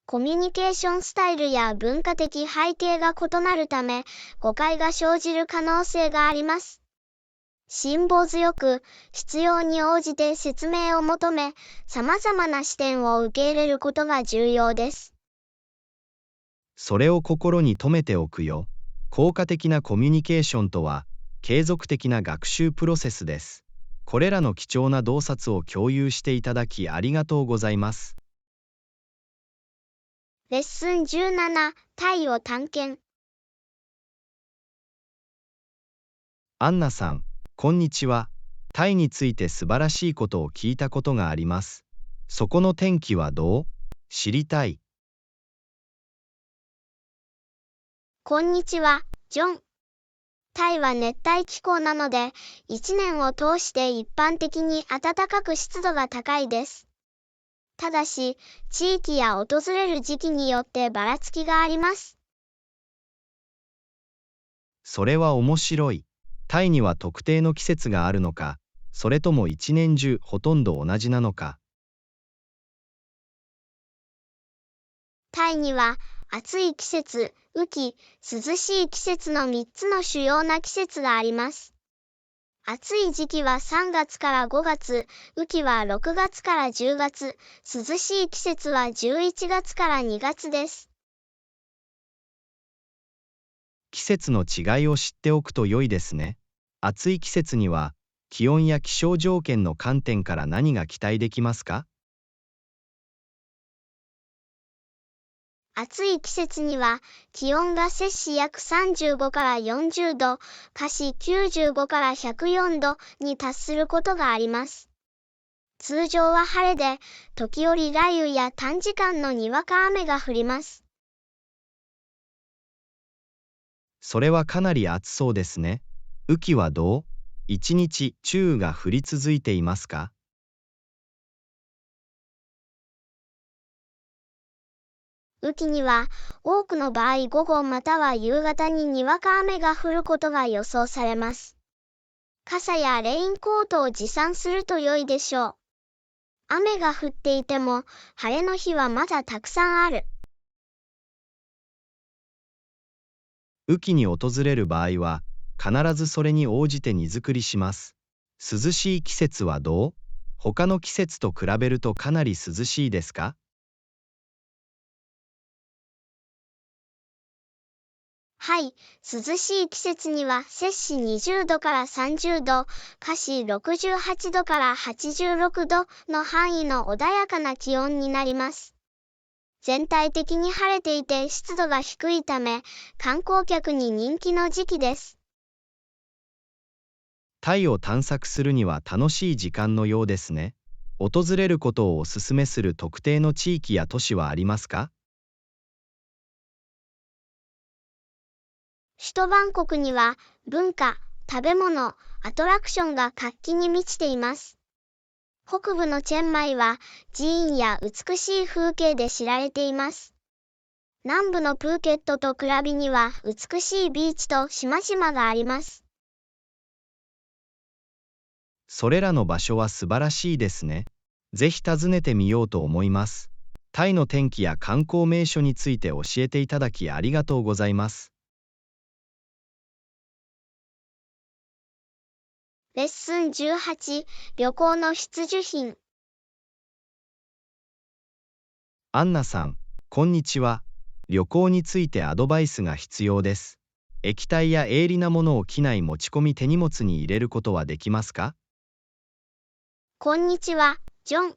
コミュニケーションスタイルや文化的背景が異なるため、誤解が生じる可能性があります。辛抱強く、必要に応じて説明を求め、様々な視点を受け入れることが重要です。それを心に留めておくよ。効果的なコミュニケーションとは、継続的な学習プロセスです。これらの貴重な洞察を共有していただきありがとうございます。レッスン17、タイを探検。アンナさん、こんにちは。タイについて素晴らしいことを聞いたことがあります。そこの天気は知りたい。こんにちは、ジョン。タイは熱帯気候なので、一年を通して一般的に暖かく湿度が高いです。ただし、地域や訪れる時期によってばらつきがあります。それは面白い。タイには特定の季節があるのか、それとも一年中ほとんど同じなのか。タイには、暑い季節、雨季、涼しい季節の3つの主要な季節があります。暑い時期は3月から5月、雨季は6月から10月、涼しい季節は11月から2月です。季節の違いを知っておくと良いですね。暑い季節には、気温や気象条件の観点から何が期待できますか？暑い季節には、気温が摂氏約35から40度、華氏95から104度に達することがあります。通常は晴れで、時折雷雨や短時間のにわか雨が降ります。それはかなり暑そうですね。雨季はどう？一日中雨が降り続いていますか？雨季には、多くの場合午後または夕方ににわか雨が降ることが予想されます。傘やレインコートを持参すると良いでしょう。雨が降っていても、晴れの日はまだたくさんある。雨季に訪れる場合は、必ずそれに応じて荷造りします。涼しい季節はどう？他の季節と比べるとかなり涼しいですか？はい、涼しい季節には摂氏20度から30度、華氏68度から86度の範囲の穏やかな気温になります。全体的に晴れていて湿度が低いため、観光客に人気の時期です。タイを探索するには楽しい時間のようですね。訪れることをお勧めする特定の地域や都市はありますか？首都バンコクには文化、食べ物、アトラクションが活気に満ちています。北部のチェンマイは寺院や美しい風景で知られています。南部のプーケットとクラビには美しいビーチと島々があります。それらの場所は素晴らしいですね。ぜひ訪ねてみようと思います。タイの天気や観光名所について教えていただきありがとうございます。レッスン18、旅行の必需品。アンナさん、こんにちは。旅行についてアドバイスが必要です。液体や鋭利なものを機内持ち込み手荷物に入れることはできますか？こんにちは、ジョン。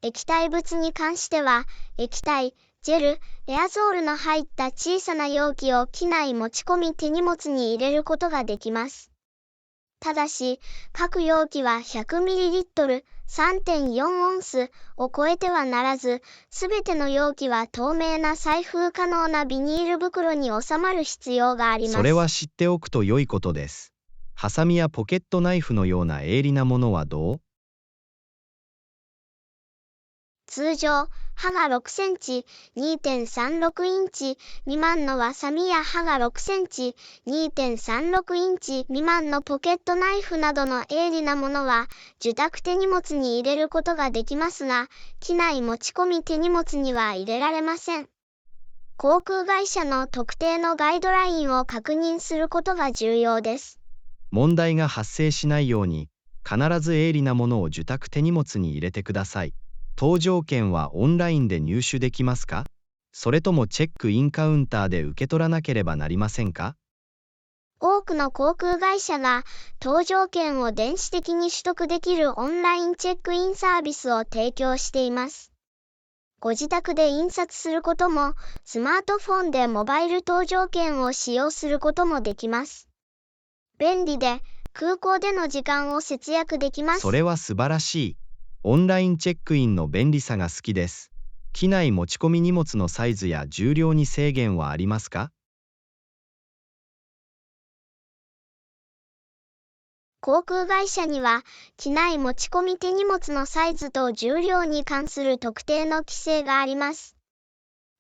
液体物に関しては、液体、ジェル、エアゾールの入った小さな容器を機内持ち込み手荷物に入れることができます。ただし、各容器は 100ml、3.4 オンスを超えてはならず、すべての容器は透明な開封可能なビニール袋に収まる必要があります。それは知っておくと良いことです。ハサミやポケットナイフのような鋭利なものはどう？通常、刃が6センチ、2.36 インチ未満のハサミや刃が6センチ、2.36 インチ未満のポケットナイフなどの鋭利なものは、受託手荷物に入れることができますが、機内持ち込み手荷物には入れられません。航空会社の特定のガイドラインを確認することが重要です。問題が発生しないように、必ず鋭利なものを受託手荷物に入れてください。搭乗券はオンラインで入手できますか？それともチェックインカウンターで受け取らなければなりませんか？多くの航空会社が搭乗券を電子的に取得できるオンラインチェックインサービスを提供しています。ご自宅で印刷することも、スマートフォンでモバイル搭乗券を使用することもできます。便利で空港での時間を節約できます。それは素晴らしい。オンラインチェックインの便利さが好きです。機内持ち込み荷物のサイズや重量に制限はありますか？航空会社には、機内持ち込み手荷物のサイズと重量に関する特定の規制があります。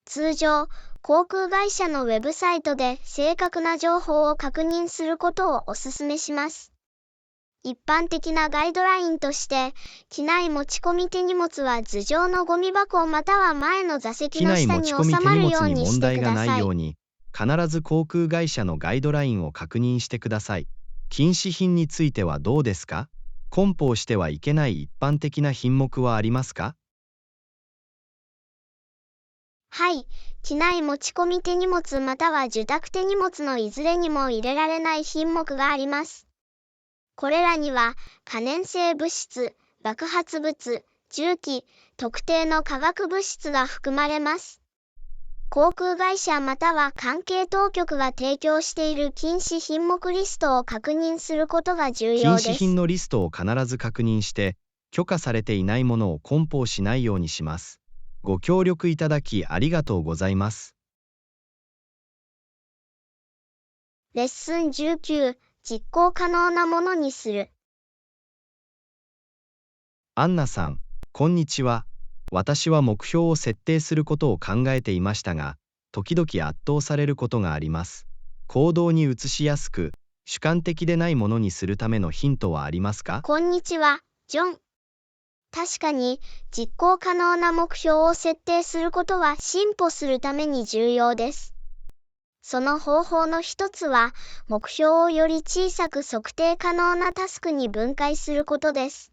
通常、航空会社のウェブサイトで正確な情報を確認することをお勧めします。一般的なガイドラインとして、機内持ち込み手荷物は頭上のゴミ箱または前の座席の下に収まるようにしてください。機内持ち込み手荷物に問題がないように、必ず航空会社のガイドラインを確認してください。禁止品についてはどうですか？梱包してはいけない一般的な品目はありますか？はい、機内持ち込み手荷物または受託手荷物のいずれにも入れられない品目があります。これらには、可燃性物質、爆発物、銃器、特定の化学物質が含まれます。航空会社または関係当局が提供している禁止品目リストを確認することが重要です。禁止品のリストを必ず確認して、許可されていないものを梱包しないようにします。ご協力いただきありがとうございます。レッスン19、実行可能なものにする。アンナさん、こんにちは。私は目標を設定することを考えていましたが、時々圧倒されることがあります。行動に移しやすく、主観的でないものにするためのヒントはありますか？こんにちは、ジョン。確かに、実行可能な目標を設定することは進歩するために重要です。その方法の一つは、目標をより小さく測定可能なタスクに分解することです。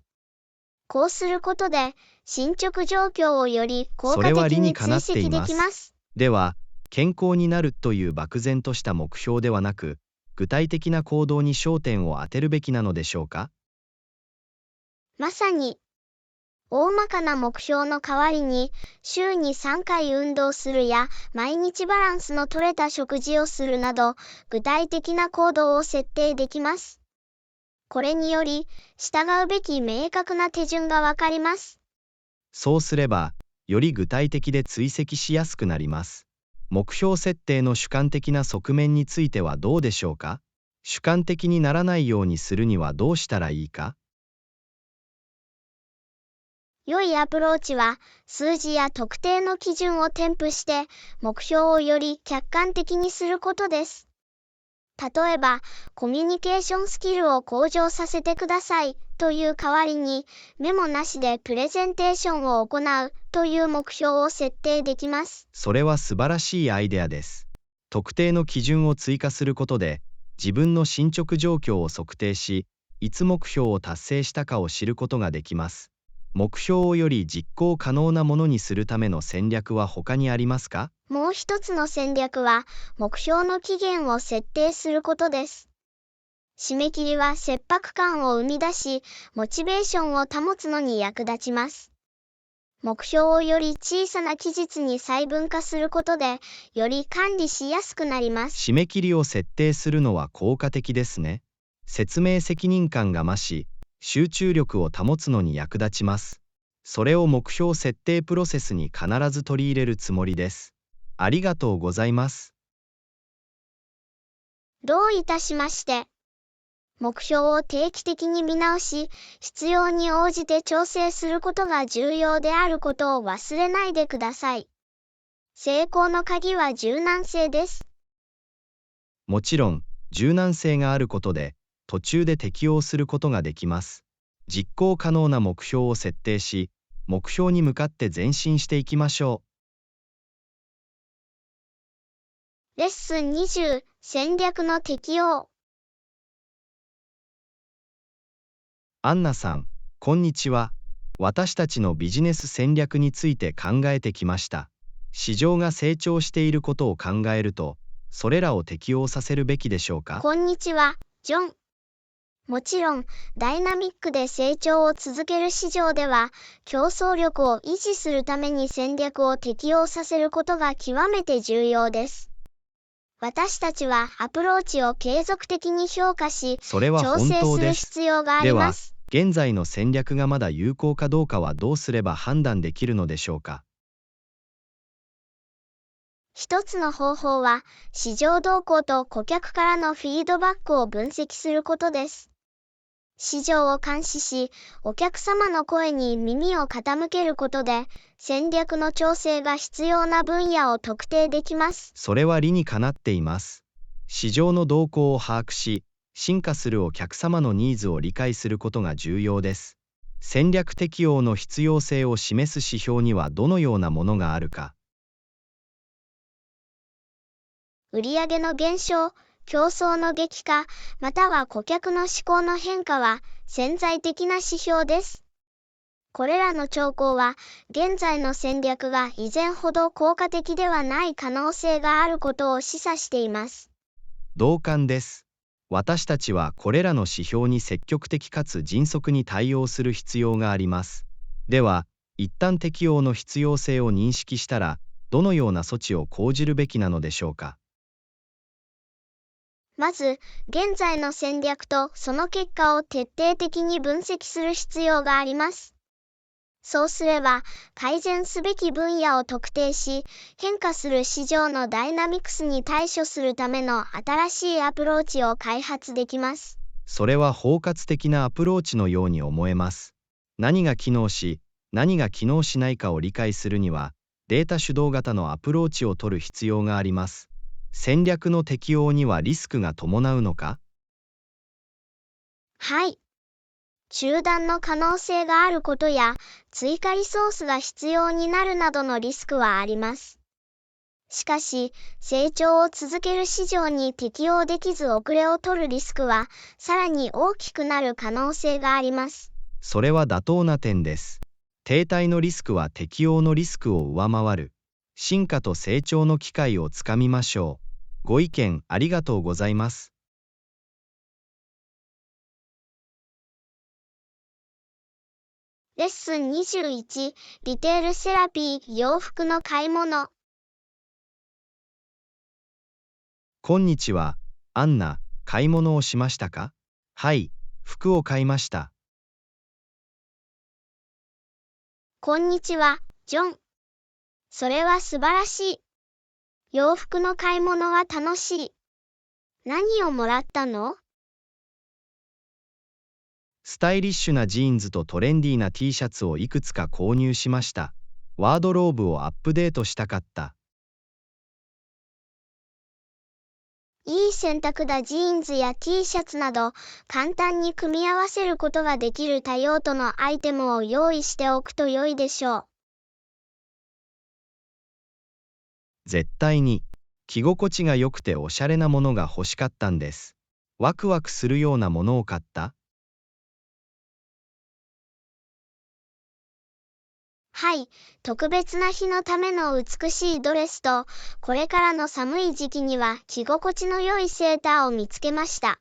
こうすることで、進捗状況をより効果的に追跡できます。では、健康になるという漠然とした目標ではなく、具体的な行動に焦点を当てるべきなのでしょうか？まさに、大まかな目標の代わりに、週に3回運動するや、毎日バランスの取れた食事をするなど、具体的な行動を設定できます。これにより、従うべき明確な手順がわかります。そうすれば、より具体的で追跡しやすくなります。目標設定の主観的な側面についてはどうでしょうか？主観的にならないようにするにはどうしたらいいか？良いアプローチは、数字や特定の基準を添付して、目標をより客観的にすることです。例えば、コミュニケーションスキルを向上させてくださいという代わりに、メモなしでプレゼンテーションを行うという目標を設定できます。それは素晴らしいアイデアです。特定の基準を追加することで、自分の進捗状況を測定し、いつ目標を達成したかを知ることができます。目標をより実行可能なものにするための戦略は他にありますか？もう一つの戦略は、目標の期限を設定することです。締め切りは切迫感を生み出し、モチベーションを保つのに役立ちます。目標をより小さな期日に細分化することで、より管理しやすくなります。締め切りを設定するのは効果的ですね。説明責任感が増し、集中力を保つのに役立ちます。それを目標設定プロセスに必ず取り入れるつもりです。ありがとうございます。どういたしまして。目標を定期的に見直し、必要に応じて調整することが重要であることを忘れないでください。成功の鍵は柔軟性です。もちろん、柔軟性があることで、途中で適応することができます。実行可能な目標を設定し、目標に向かって前進していきましょう。レッスン20、戦略の適用。アンナさん、こんにちは。私たちのビジネス戦略について考えてきました。市場が成長していることを考えると、それらを適用させるべきでしょうか？こんにちは、ジョン。もちろん、ダイナミックで成長を続ける市場では、競争力を維持するために戦略を適用させることが極めて重要です。私たちはアプローチを継続的に評価し、それは調整する必要があります。では、現在の戦略がまだ有効かどうかはどうすれば判断できるのでしょうか？一つの方法は、市場動向と顧客からのフィードバックを分析することです。市場を監視し、お客様の声に耳を傾けることで、戦略の調整が必要な分野を特定できます。それは理にかなっています。市場の動向を把握し、進化するお客様のニーズを理解することが重要です。戦略適用の必要性を示す指標にはどのようなものがあるか。売上の減少、競争の激化、または顧客の思考の変化は潜在的な指標です。これらの兆候は、現在の戦略が以前ほど効果的ではない可能性があることを示唆しています。同感です。私たちはこれらの指標に積極的かつ迅速に対応する必要があります。では、一旦適用の必要性を認識したら、どのような措置を講じるべきなのでしょうか。まず、現在の戦略とその結果を徹底的に分析する必要があります。そうすれば、改善すべき分野を特定し、変化する市場のダイナミクスに対処するための新しいアプローチを開発できます。それは包括的なアプローチのように思えます。何が機能し、何が機能しないかを理解するには、データ主導型のアプローチを取る必要があります。戦略の適用にはリスクが伴うのか？はい。中断の可能性があることや、追加リソースが必要になるなどのリスクはあります。しかし、成長を続ける市場に適応できず遅れを取るリスクは、さらに大きくなる可能性があります。それは妥当な点です。停滞のリスクは適応のリスクを上回る。進化と成長の機会をつかみましょう。ご意見ありがとうございます。レッスン21、リテールセラピー、洋服の買い物。こんにちは。アンナ、買い物をしましたか？はい、服を買いました。こんにちは、ジョン。それは素晴らしい。洋服の買い物は楽しい。何をもらったの？スタイリッシュなジーンズとトレンディーな T シャツをいくつか購入しました。ワードローブをアップデートしたかった。いい選択だ。ジーンズや T シャツなど、簡単に組み合わせることができる多用途のアイテムを用意しておくと良いでしょう。絶対に、着心地が良くておしゃれなものが欲しかったんです。ワクワクするようなものを買った？はい、特別な日のための美しいドレスと、これからの寒い時期には着心地の良いセーターを見つけました。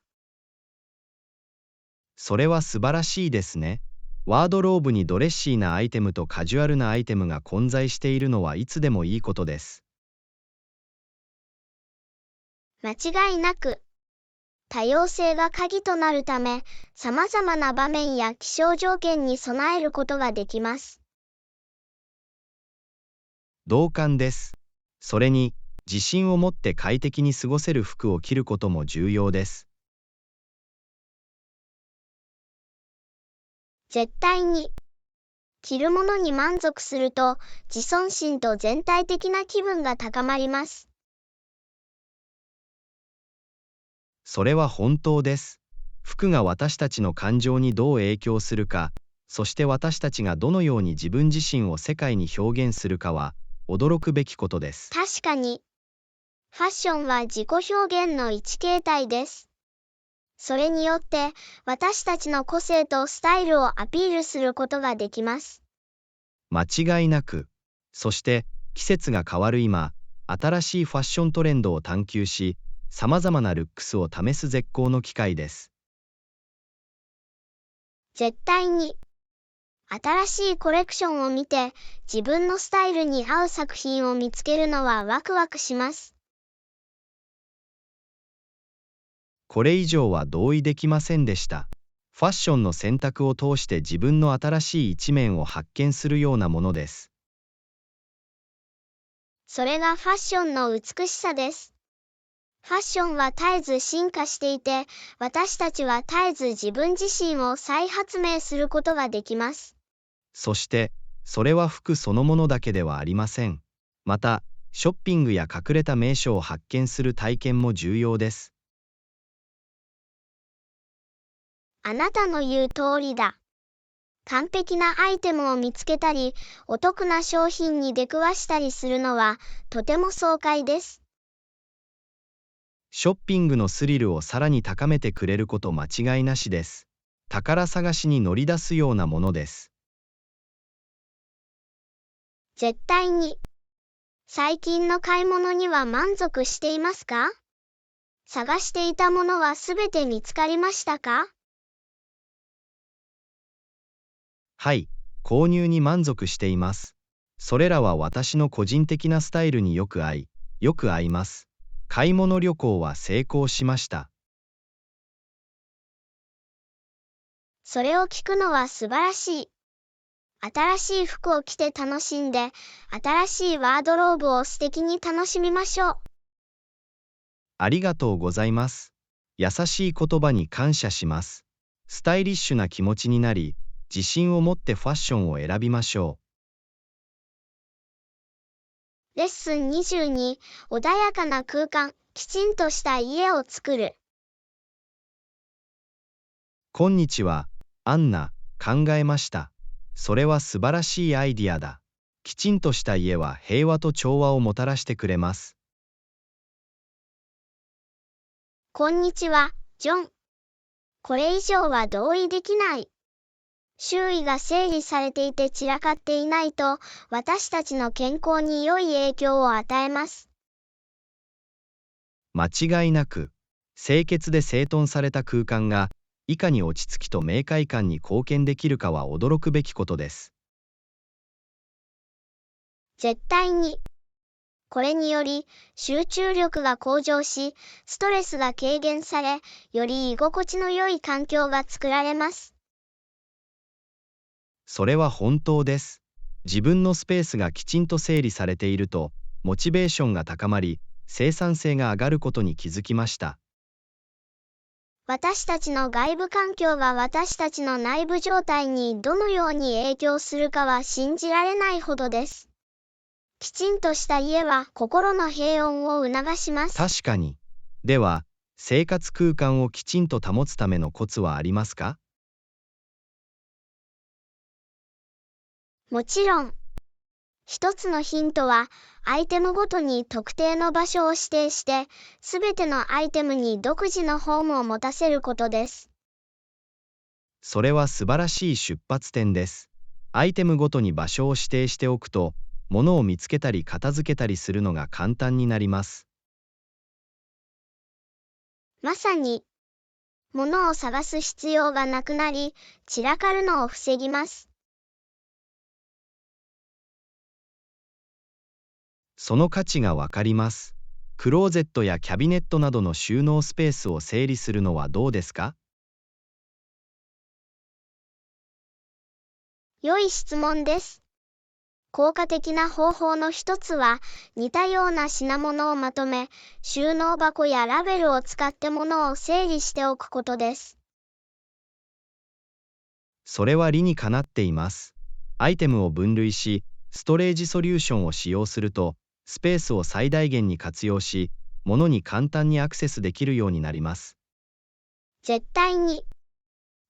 それは素晴らしいですね。ワードローブにドレッシーなアイテムとカジュアルなアイテムが混在しているのはいつでもいいことです。間違いなく、多様性が鍵となるため、様々な場面や気象条件に備えることができます。同感です。それに、自信を持って快適に過ごせる服を着ることも重要です。絶対に。着るものに満足すると、自尊心と全体的な気分が高まります。それは本当です。服が私たちの感情にどう影響するか、そして私たちがどのように自分自身を世界に表現するかは、驚くべきことです。確かに、ファッションは自己表現の一形態です。それによって、私たちの個性とスタイルをアピールすることができます。間違いなく。そして、季節が変わる今、新しいファッショントレンドを探求し、様々なルックスを試す絶好の機会です。絶対に。新しいコレクションを見て、自分のスタイルに合う作品を見つけるのはワクワクします。これ以上は同意できませんでした。ファッションの選択を通して自分の新しい一面を発見するようなものです。それがファッションの美しさです。ファッションは絶えず進化していて、私たちは絶えず自分自身を再発明することができます。そして、それは服そのものだけではありません。また、ショッピングや隠れた名所を発見する体験も重要です。あなたの言う通りだ。完璧なアイテムを見つけたり、お得な商品に出くわしたりするのは、とても爽快です。ショッピングのスリルをさらに高めてくれること間違いなしです。宝探しに乗り出すようなものです。絶対に。最近の買い物には満足していますか？探していたものはすべて見つかりましたか？はい、購入に満足しています。それらは私の個人的なスタイルによく合います。買い物旅行は成功しました。それを聞くのは素晴らしい。新しい服を着て楽しんで、新しいワードローブを素敵に楽しみましょう。ありがとうございます。優しい言葉に感謝します。スタイリッシュな気持ちになり、自信を持ってファッションを選びましょレッスン22、穏やかな空間、きちんとした家を作る。こんにちは、アンナ、考えました。それは素晴らしいアイディアだ。きちんとした家は平和と調和をもたらしてくれます。こんにちは、ジョン。これ以上は同意できない。周囲が整理されていて散らかっていないと、私たちの健康に良い影響を与えます。間違いなく、清潔で整頓された空間が、いかに落ち着きと明快感に貢献できるかは驚くべきことです。絶対に。これにより、集中力が向上し、ストレスが軽減され、より居心地の良い環境が作られます。それは本当です。自分のスペースがきちんと整理されていると、モチベーションが高まり、生産性が上がることに気づきました。私たちの外部環境が私たちの内部状態にどのように影響するかは信じられないほどです。きちんとした家は心の平穏を促します。確かに。では、生活空間をきちんと保つためのコツはありますか？もちろん。一つのヒントは、アイテムごとに特定の場所を指定して、すべてのアイテムに独自のホームを持たせることです。それは素晴らしい出発点です。アイテムごとに場所を指定しておくと、物を見つけたり片付けたりするのが簡単になります。まさに、物を探す必要がなくなり、散らかるのを防ぎます。その価値がわかります。クローゼットやキャビネットなどの収納スペースを整理するのはどうですか？良い質問です。効果的な方法の一つは、似たような品物をまとめ、収納箱やラベルを使って物を整理しておくことです。それは理にかなっています。アイテムを分類し、ストレージソリューションを使用すると、スペースを最大限に活用し、物に簡単にアクセスできるようになります。絶対に。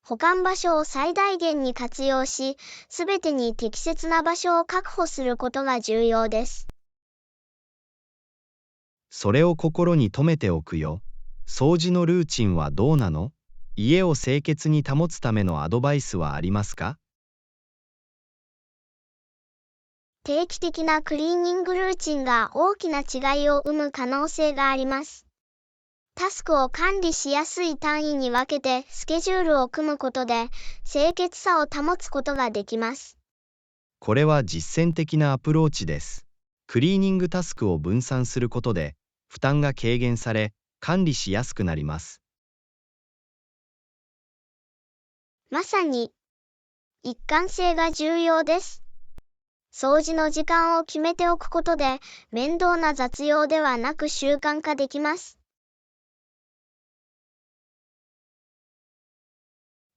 保管場所を最大限に活用し、すべてに適切な場所を確保することが重要です。それを心に留めておくよ。掃除のルーチンはどうなの？家を清潔に保つためのアドバイスはありますか？定期的なクリーニングルーチンが大きな違いを生む可能性があります。タスクを管理しやすい単位に分けてスケジュールを組むことで清潔さを保つことができます。これは実践的なアプローチです。クリーニングタスクを分散することで負担が軽減され管理しやすくなります。まさに一貫性が重要です。掃除の時間を決めておくことで面倒な雑用ではなく習慣化できます。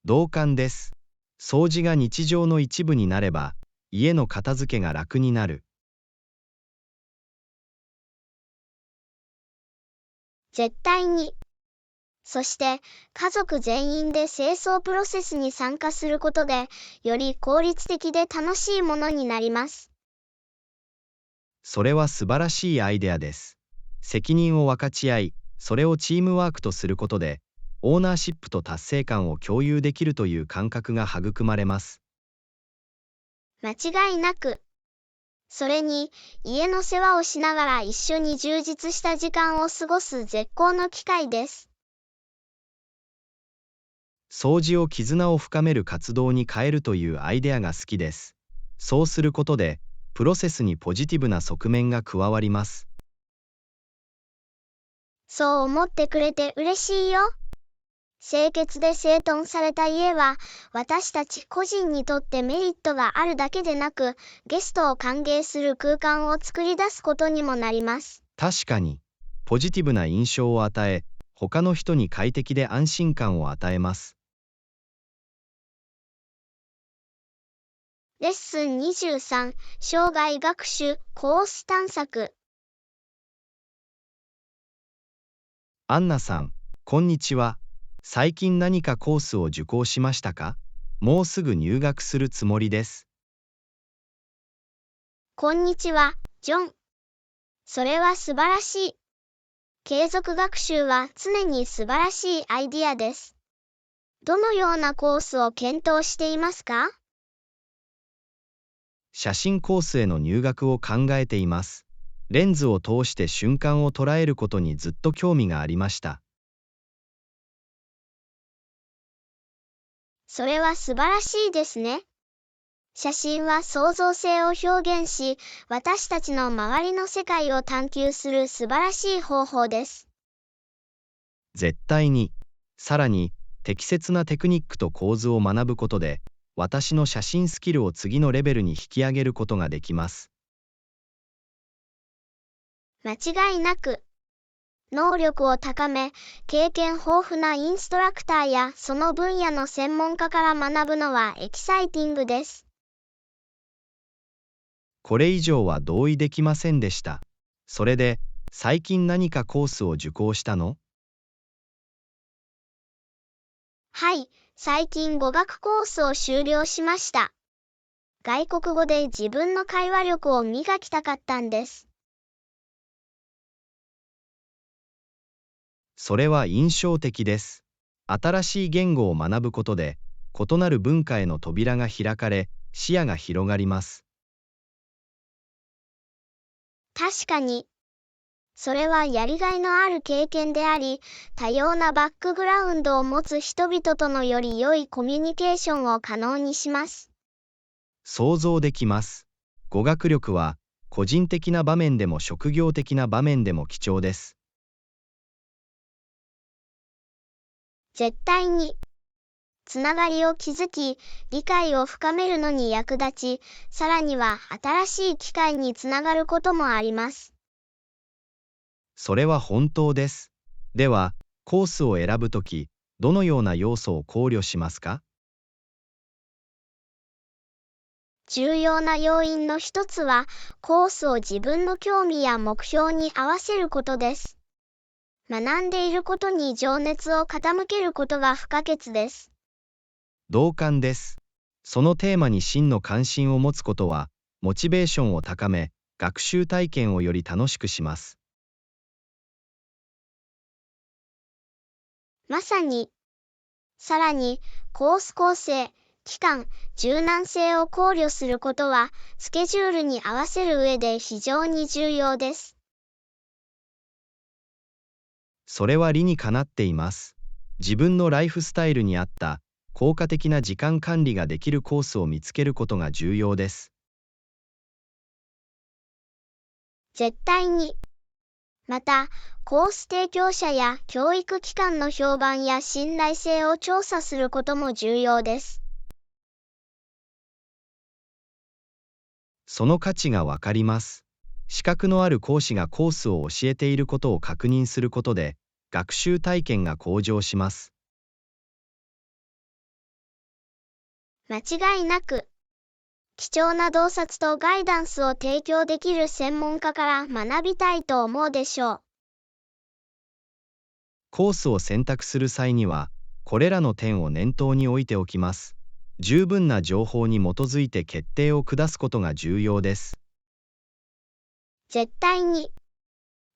同感です。掃除が日常の一部になれば、家の片付けが楽になる。絶対に。そして、家族全員で清掃プロセスに参加することで、より効率的で楽しいものになります。それは素晴らしいアイデアです。責任を分かち合い、それをチームワークとすることで、オーナーシップと達成感を共有できるという感覚が育まれます。間違いなく。それに、家の世話をしながら一緒に充実した時間を過ごす絶好の機会です。掃除を絆を深める活動に変えるというアイデアが好きです。そうすることで、プロセスにポジティブな側面が加わります。そう思ってくれて嬉しいよ。清潔で整頓された家は、私たち個人にとってメリットがあるだけでなく、ゲストを歓迎する空間を作り出すことにもなります。確かに、ポジティブな印象を与え、他の人に快適で安心感を与えます。レッスン23、生涯学習コース探索。アンナさん、こんにちは。最近何かコースを受講しましたか？もうすぐ入学するつもりです。こんにちは、ジョン。それは素晴らしい。継続学習は常に素晴らしいアイディアです。どのようなコースを検討していますか？写真コースへの入学を考えています。レンズを通して瞬間を捉えることにずっと興味がありました。それは素晴らしいですね。写真は創造性を表現し、私たちの周りの世界を探求する素晴らしい方法です。絶対に。さらに、適切なテクニックと構図を学ぶことで、私の写真スキルを次のレベルに引き上げることができます。間違いなく。能力を高め、経験豊富なインストラクターやその分野の専門家から学ぶのはエキサイティングです。これ以上は同意できませんでした。それで、最近何かコースを受講したの？はい、最近語学コースを修了しました。外国語で自分の会話力を磨きたかったんです。それは印象的です。新しい言語を学ぶことで、異なる文化への扉が開かれ、視野が広がります。確かに。それはやりがいのある経験であり、多様なバックグラウンドを持つ人々とのより良いコミュニケーションを可能にします。想像できます。語学力は、個人的な場面でも職業的な場面でも貴重です。絶対に。つながりを築き、理解を深めるのに役立ち、さらには新しい機会につながることもあります。それは本当です。では、コースを選ぶとき、どのような要素を考慮しますか？重要な要因の一つは、コースを自分の興味や目標に合わせることです。学んでいることに情熱を傾けることが不可欠です。同感です。そのテーマに真の関心を持つことは、モチベーションを高め、学習体験をより楽しくします。まさに。さらに、コース構成、期間、柔軟性を考慮することは、スケジュールに合わせる上で非常に重要です。それは理にかなっています。自分のライフスタイルに合った効果的な時間管理ができるコースを見つけることが重要です。絶対に。また、コース提供者や教育機関の評判や信頼性を調査することも重要です。その価値がわかります。資格のある講師がコースを教えていることを確認することで、学習体験が向上します。間違いなく。貴重な洞察とガイダンスを提供できる専門家から学びたいと思うでしょう。コースを選択する際には、これらの点を念頭に置いておきます。十分な情報に基づいて決定を下すことが重要です。絶対に。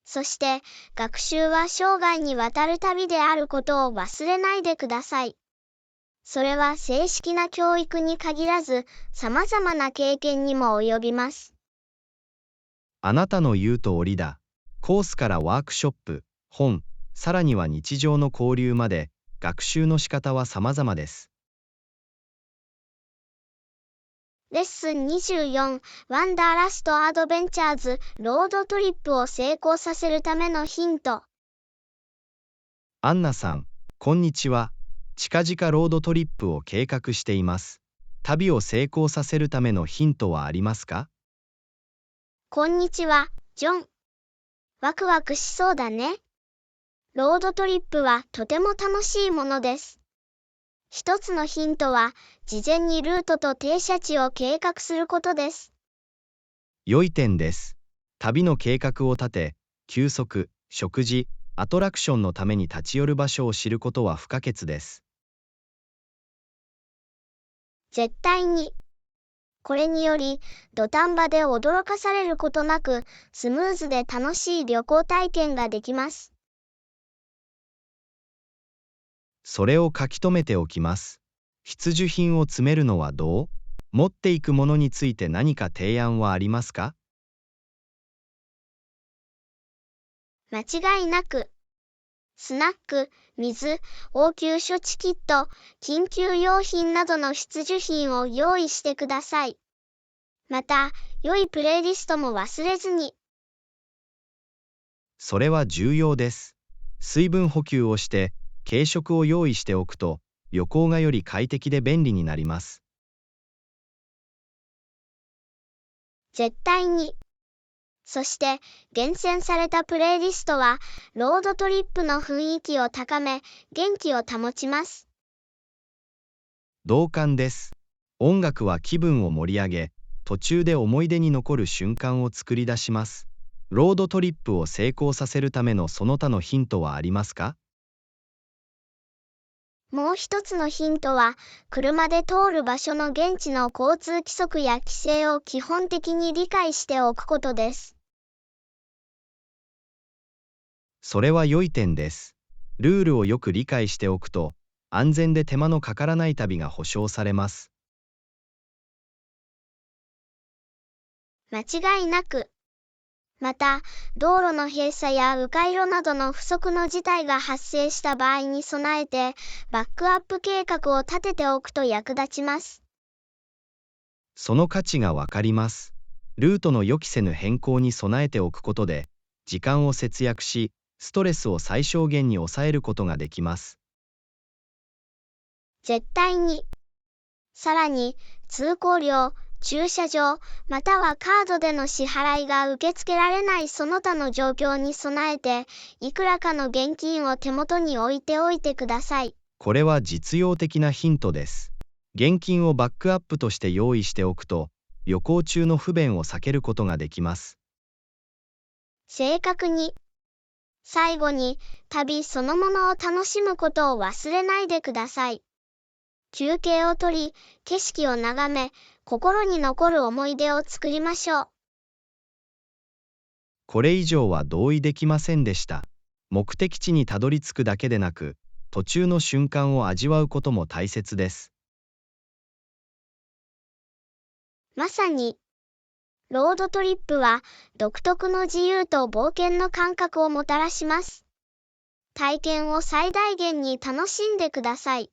そして、学習は生涯にわたる旅であることを忘れないでください。それは正式な教育に限らず、様々な経験にも及びます。あなたの言うとおりだ。コースからワークショップ、本、さらには日常の交流まで、学習の仕方は様々です。レッスン24、ワンダーラストアドベンチャーズ、ロードトリップを成功させるためのヒント。アンナさん、こんにちは。近々ロードトリップを計画しています。旅を成功させるためのヒントはありますか？こんにちは、ジョン。ワクワクしそうだね。ロードトリップはとても楽しいものです。一つのヒントは、事前にルートと停車地を計画することです。良い点です。旅の計画を立て、休息、食事、アトラクションのために立ち寄る場所を知ることは不可欠です。絶対に。これにより、土壇場で驚かされることなく、スムーズで楽しい旅行体験ができます。それを書き留めておきます。必需品を詰めるのはどう？持っていくものについて何か提案はありますか？間違いなく。スナック、水、応急処置キット、緊急用品などの必需品を用意してください。また、良いプレイリストも忘れずに。それは重要です。水分補給をして、軽食を用意しておくと、旅行がより快適で便利になります。絶対に。そして、厳選されたプレイリストは、ロードトリップの雰囲気を高め、元気を保ちます。同感です。音楽は気分を盛り上げ、途中で思い出に残る瞬間を作り出します。ロードトリップを成功させるためのその他のヒントはありますか？もう一つのヒントは、車で通る場所の現地の交通規則や規制を基本的に理解しておくことです。それは良い点です。ルールをよく理解しておくと、安全で手間のかからない旅が保証されます。間違いなく。また、道路の閉鎖や迂回路などの不測の事態が発生した場合に備えて、バックアップ計画を立てておくと役立ちます。その価値がわかります。ルートの予期せぬ変更に備えておくことで、時間を節約し、ストレスを最小限に抑えることができます。絶対に。さらに、通行料、駐車場、またはカードでの支払いが受け付けられないその他の状況に備えて、いくらかの現金を手元に置いておいてください。これは実用的なヒントです。現金をバックアップとして用意しておくと、旅行中の不便を避けることができます。正確に。最後に、旅そのものを楽しむことを忘れないでください。休憩をとり、景色を眺め、心に残る思い出を作りましょう。これ以上は同意できませんでした。目的地にたどり着くだけでなく、途中の瞬間を味わうことも大切です。まさに、ロードトリップは独特の自由と冒険の感覚をもたらします。体験を最大限に楽しんでください。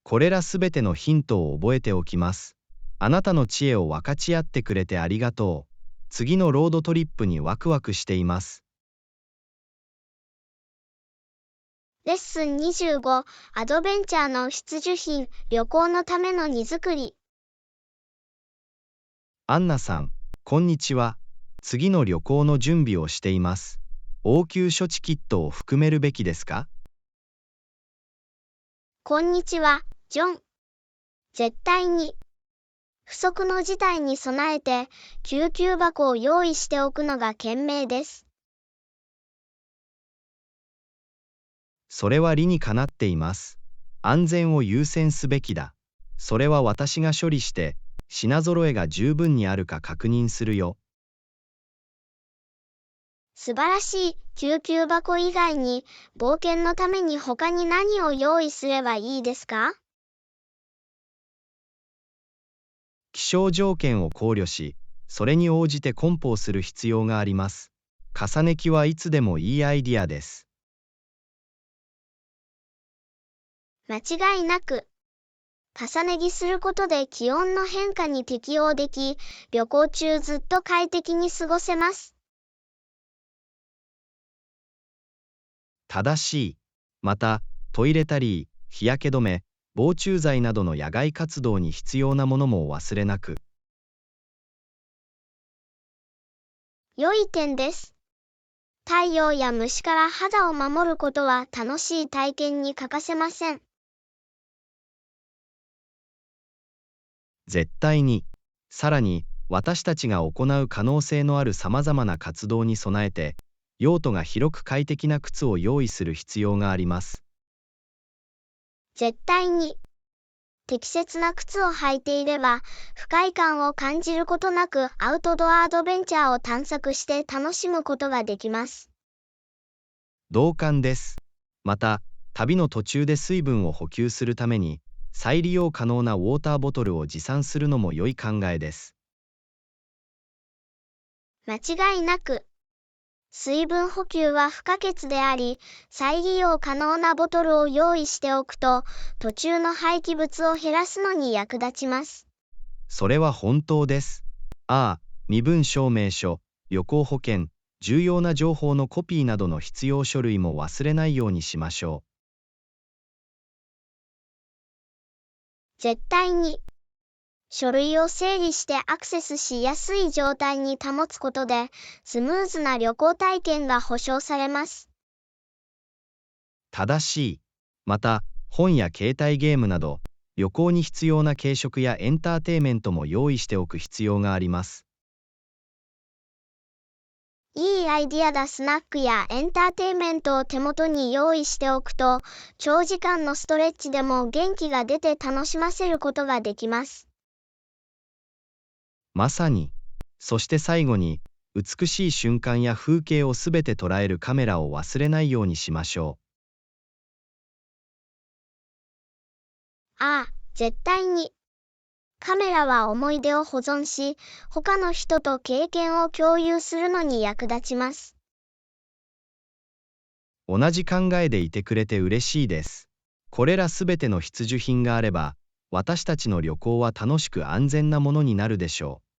これらすべてのヒントを覚えておきます。あなたの知恵を分かち合ってくれてありがとう。次のロードトリップにワクワクしています。レッスン25、アドベンチャーの必需品、旅行のための荷造り。アンナさん、こんにちは。次の旅行の準備をしています。応急処置キットを含めるべきですか？こんにちは、ジョン。絶対に。不測の事態に備えて、救急箱を用意しておくのが賢明です。それは理にかなっています。安全を優先すべきだ。それは私が処理して、品揃えが十分にあるか確認するよ。素晴らしい。救急箱以外に、冒険のために他に何を用意すればいいですか？気象条件を考慮し、それに応じて梱包する必要があります。重ね着はいつでもいいアイディアです。間違いなく、重ね着することで気温の変化に適応でき、旅行中ずっと快適に過ごせます。正しい。また、トイレタリー、日焼け止め、防虫剤などの野外活動に必要なものもお忘れなく。良い点です。太陽や虫から肌を守ることは楽しい体験に欠かせません。絶対に。さらに、私たちが行う可能性のあるさまざまな活動に備えて、用途が広く快適な靴を用意する必要があります。絶対に。適切な靴を履いていれば、不快感を感じることなくアウトドアアドベンチャーを探索して楽しむことができます。同感です。また、旅の途中で水分を補給するために、再利用可能なウォーターボトルを持参するのも良い考えです。間違いなく、水分補給は不可欠であり、再利用可能なボトルを用意しておくと、途中の廃棄物を減らすのに役立ちます。それは本当です。身分証明書、旅行保険、重要な情報のコピーなどの必要書類も忘れないようにしましょ絶対に。書類を整理してアクセスしやすい状態に保つことで、スムーズな旅行体験が保証されます。う。正しい。また、本や携帯ゲームなど、旅行に必要な軽食やエンターテイメントも用意しておく必要があります。いいアイディアだ。スナックやエンターテイメントを手元に用意しておくと、長時間のストレッチでも元気が出て楽しませることができます。まさに。そして最後に、美しい瞬間や風景をすべて捉えるカメラを忘れないようにしましょ絶対に。カメラは思い出を保存し、他の人と経験を共有するのに役立ちます。う。同じ考えでいてくれて嬉しいです。これらすべての必需品があれば、私たちの旅行は楽しく安全なものになるでしょう。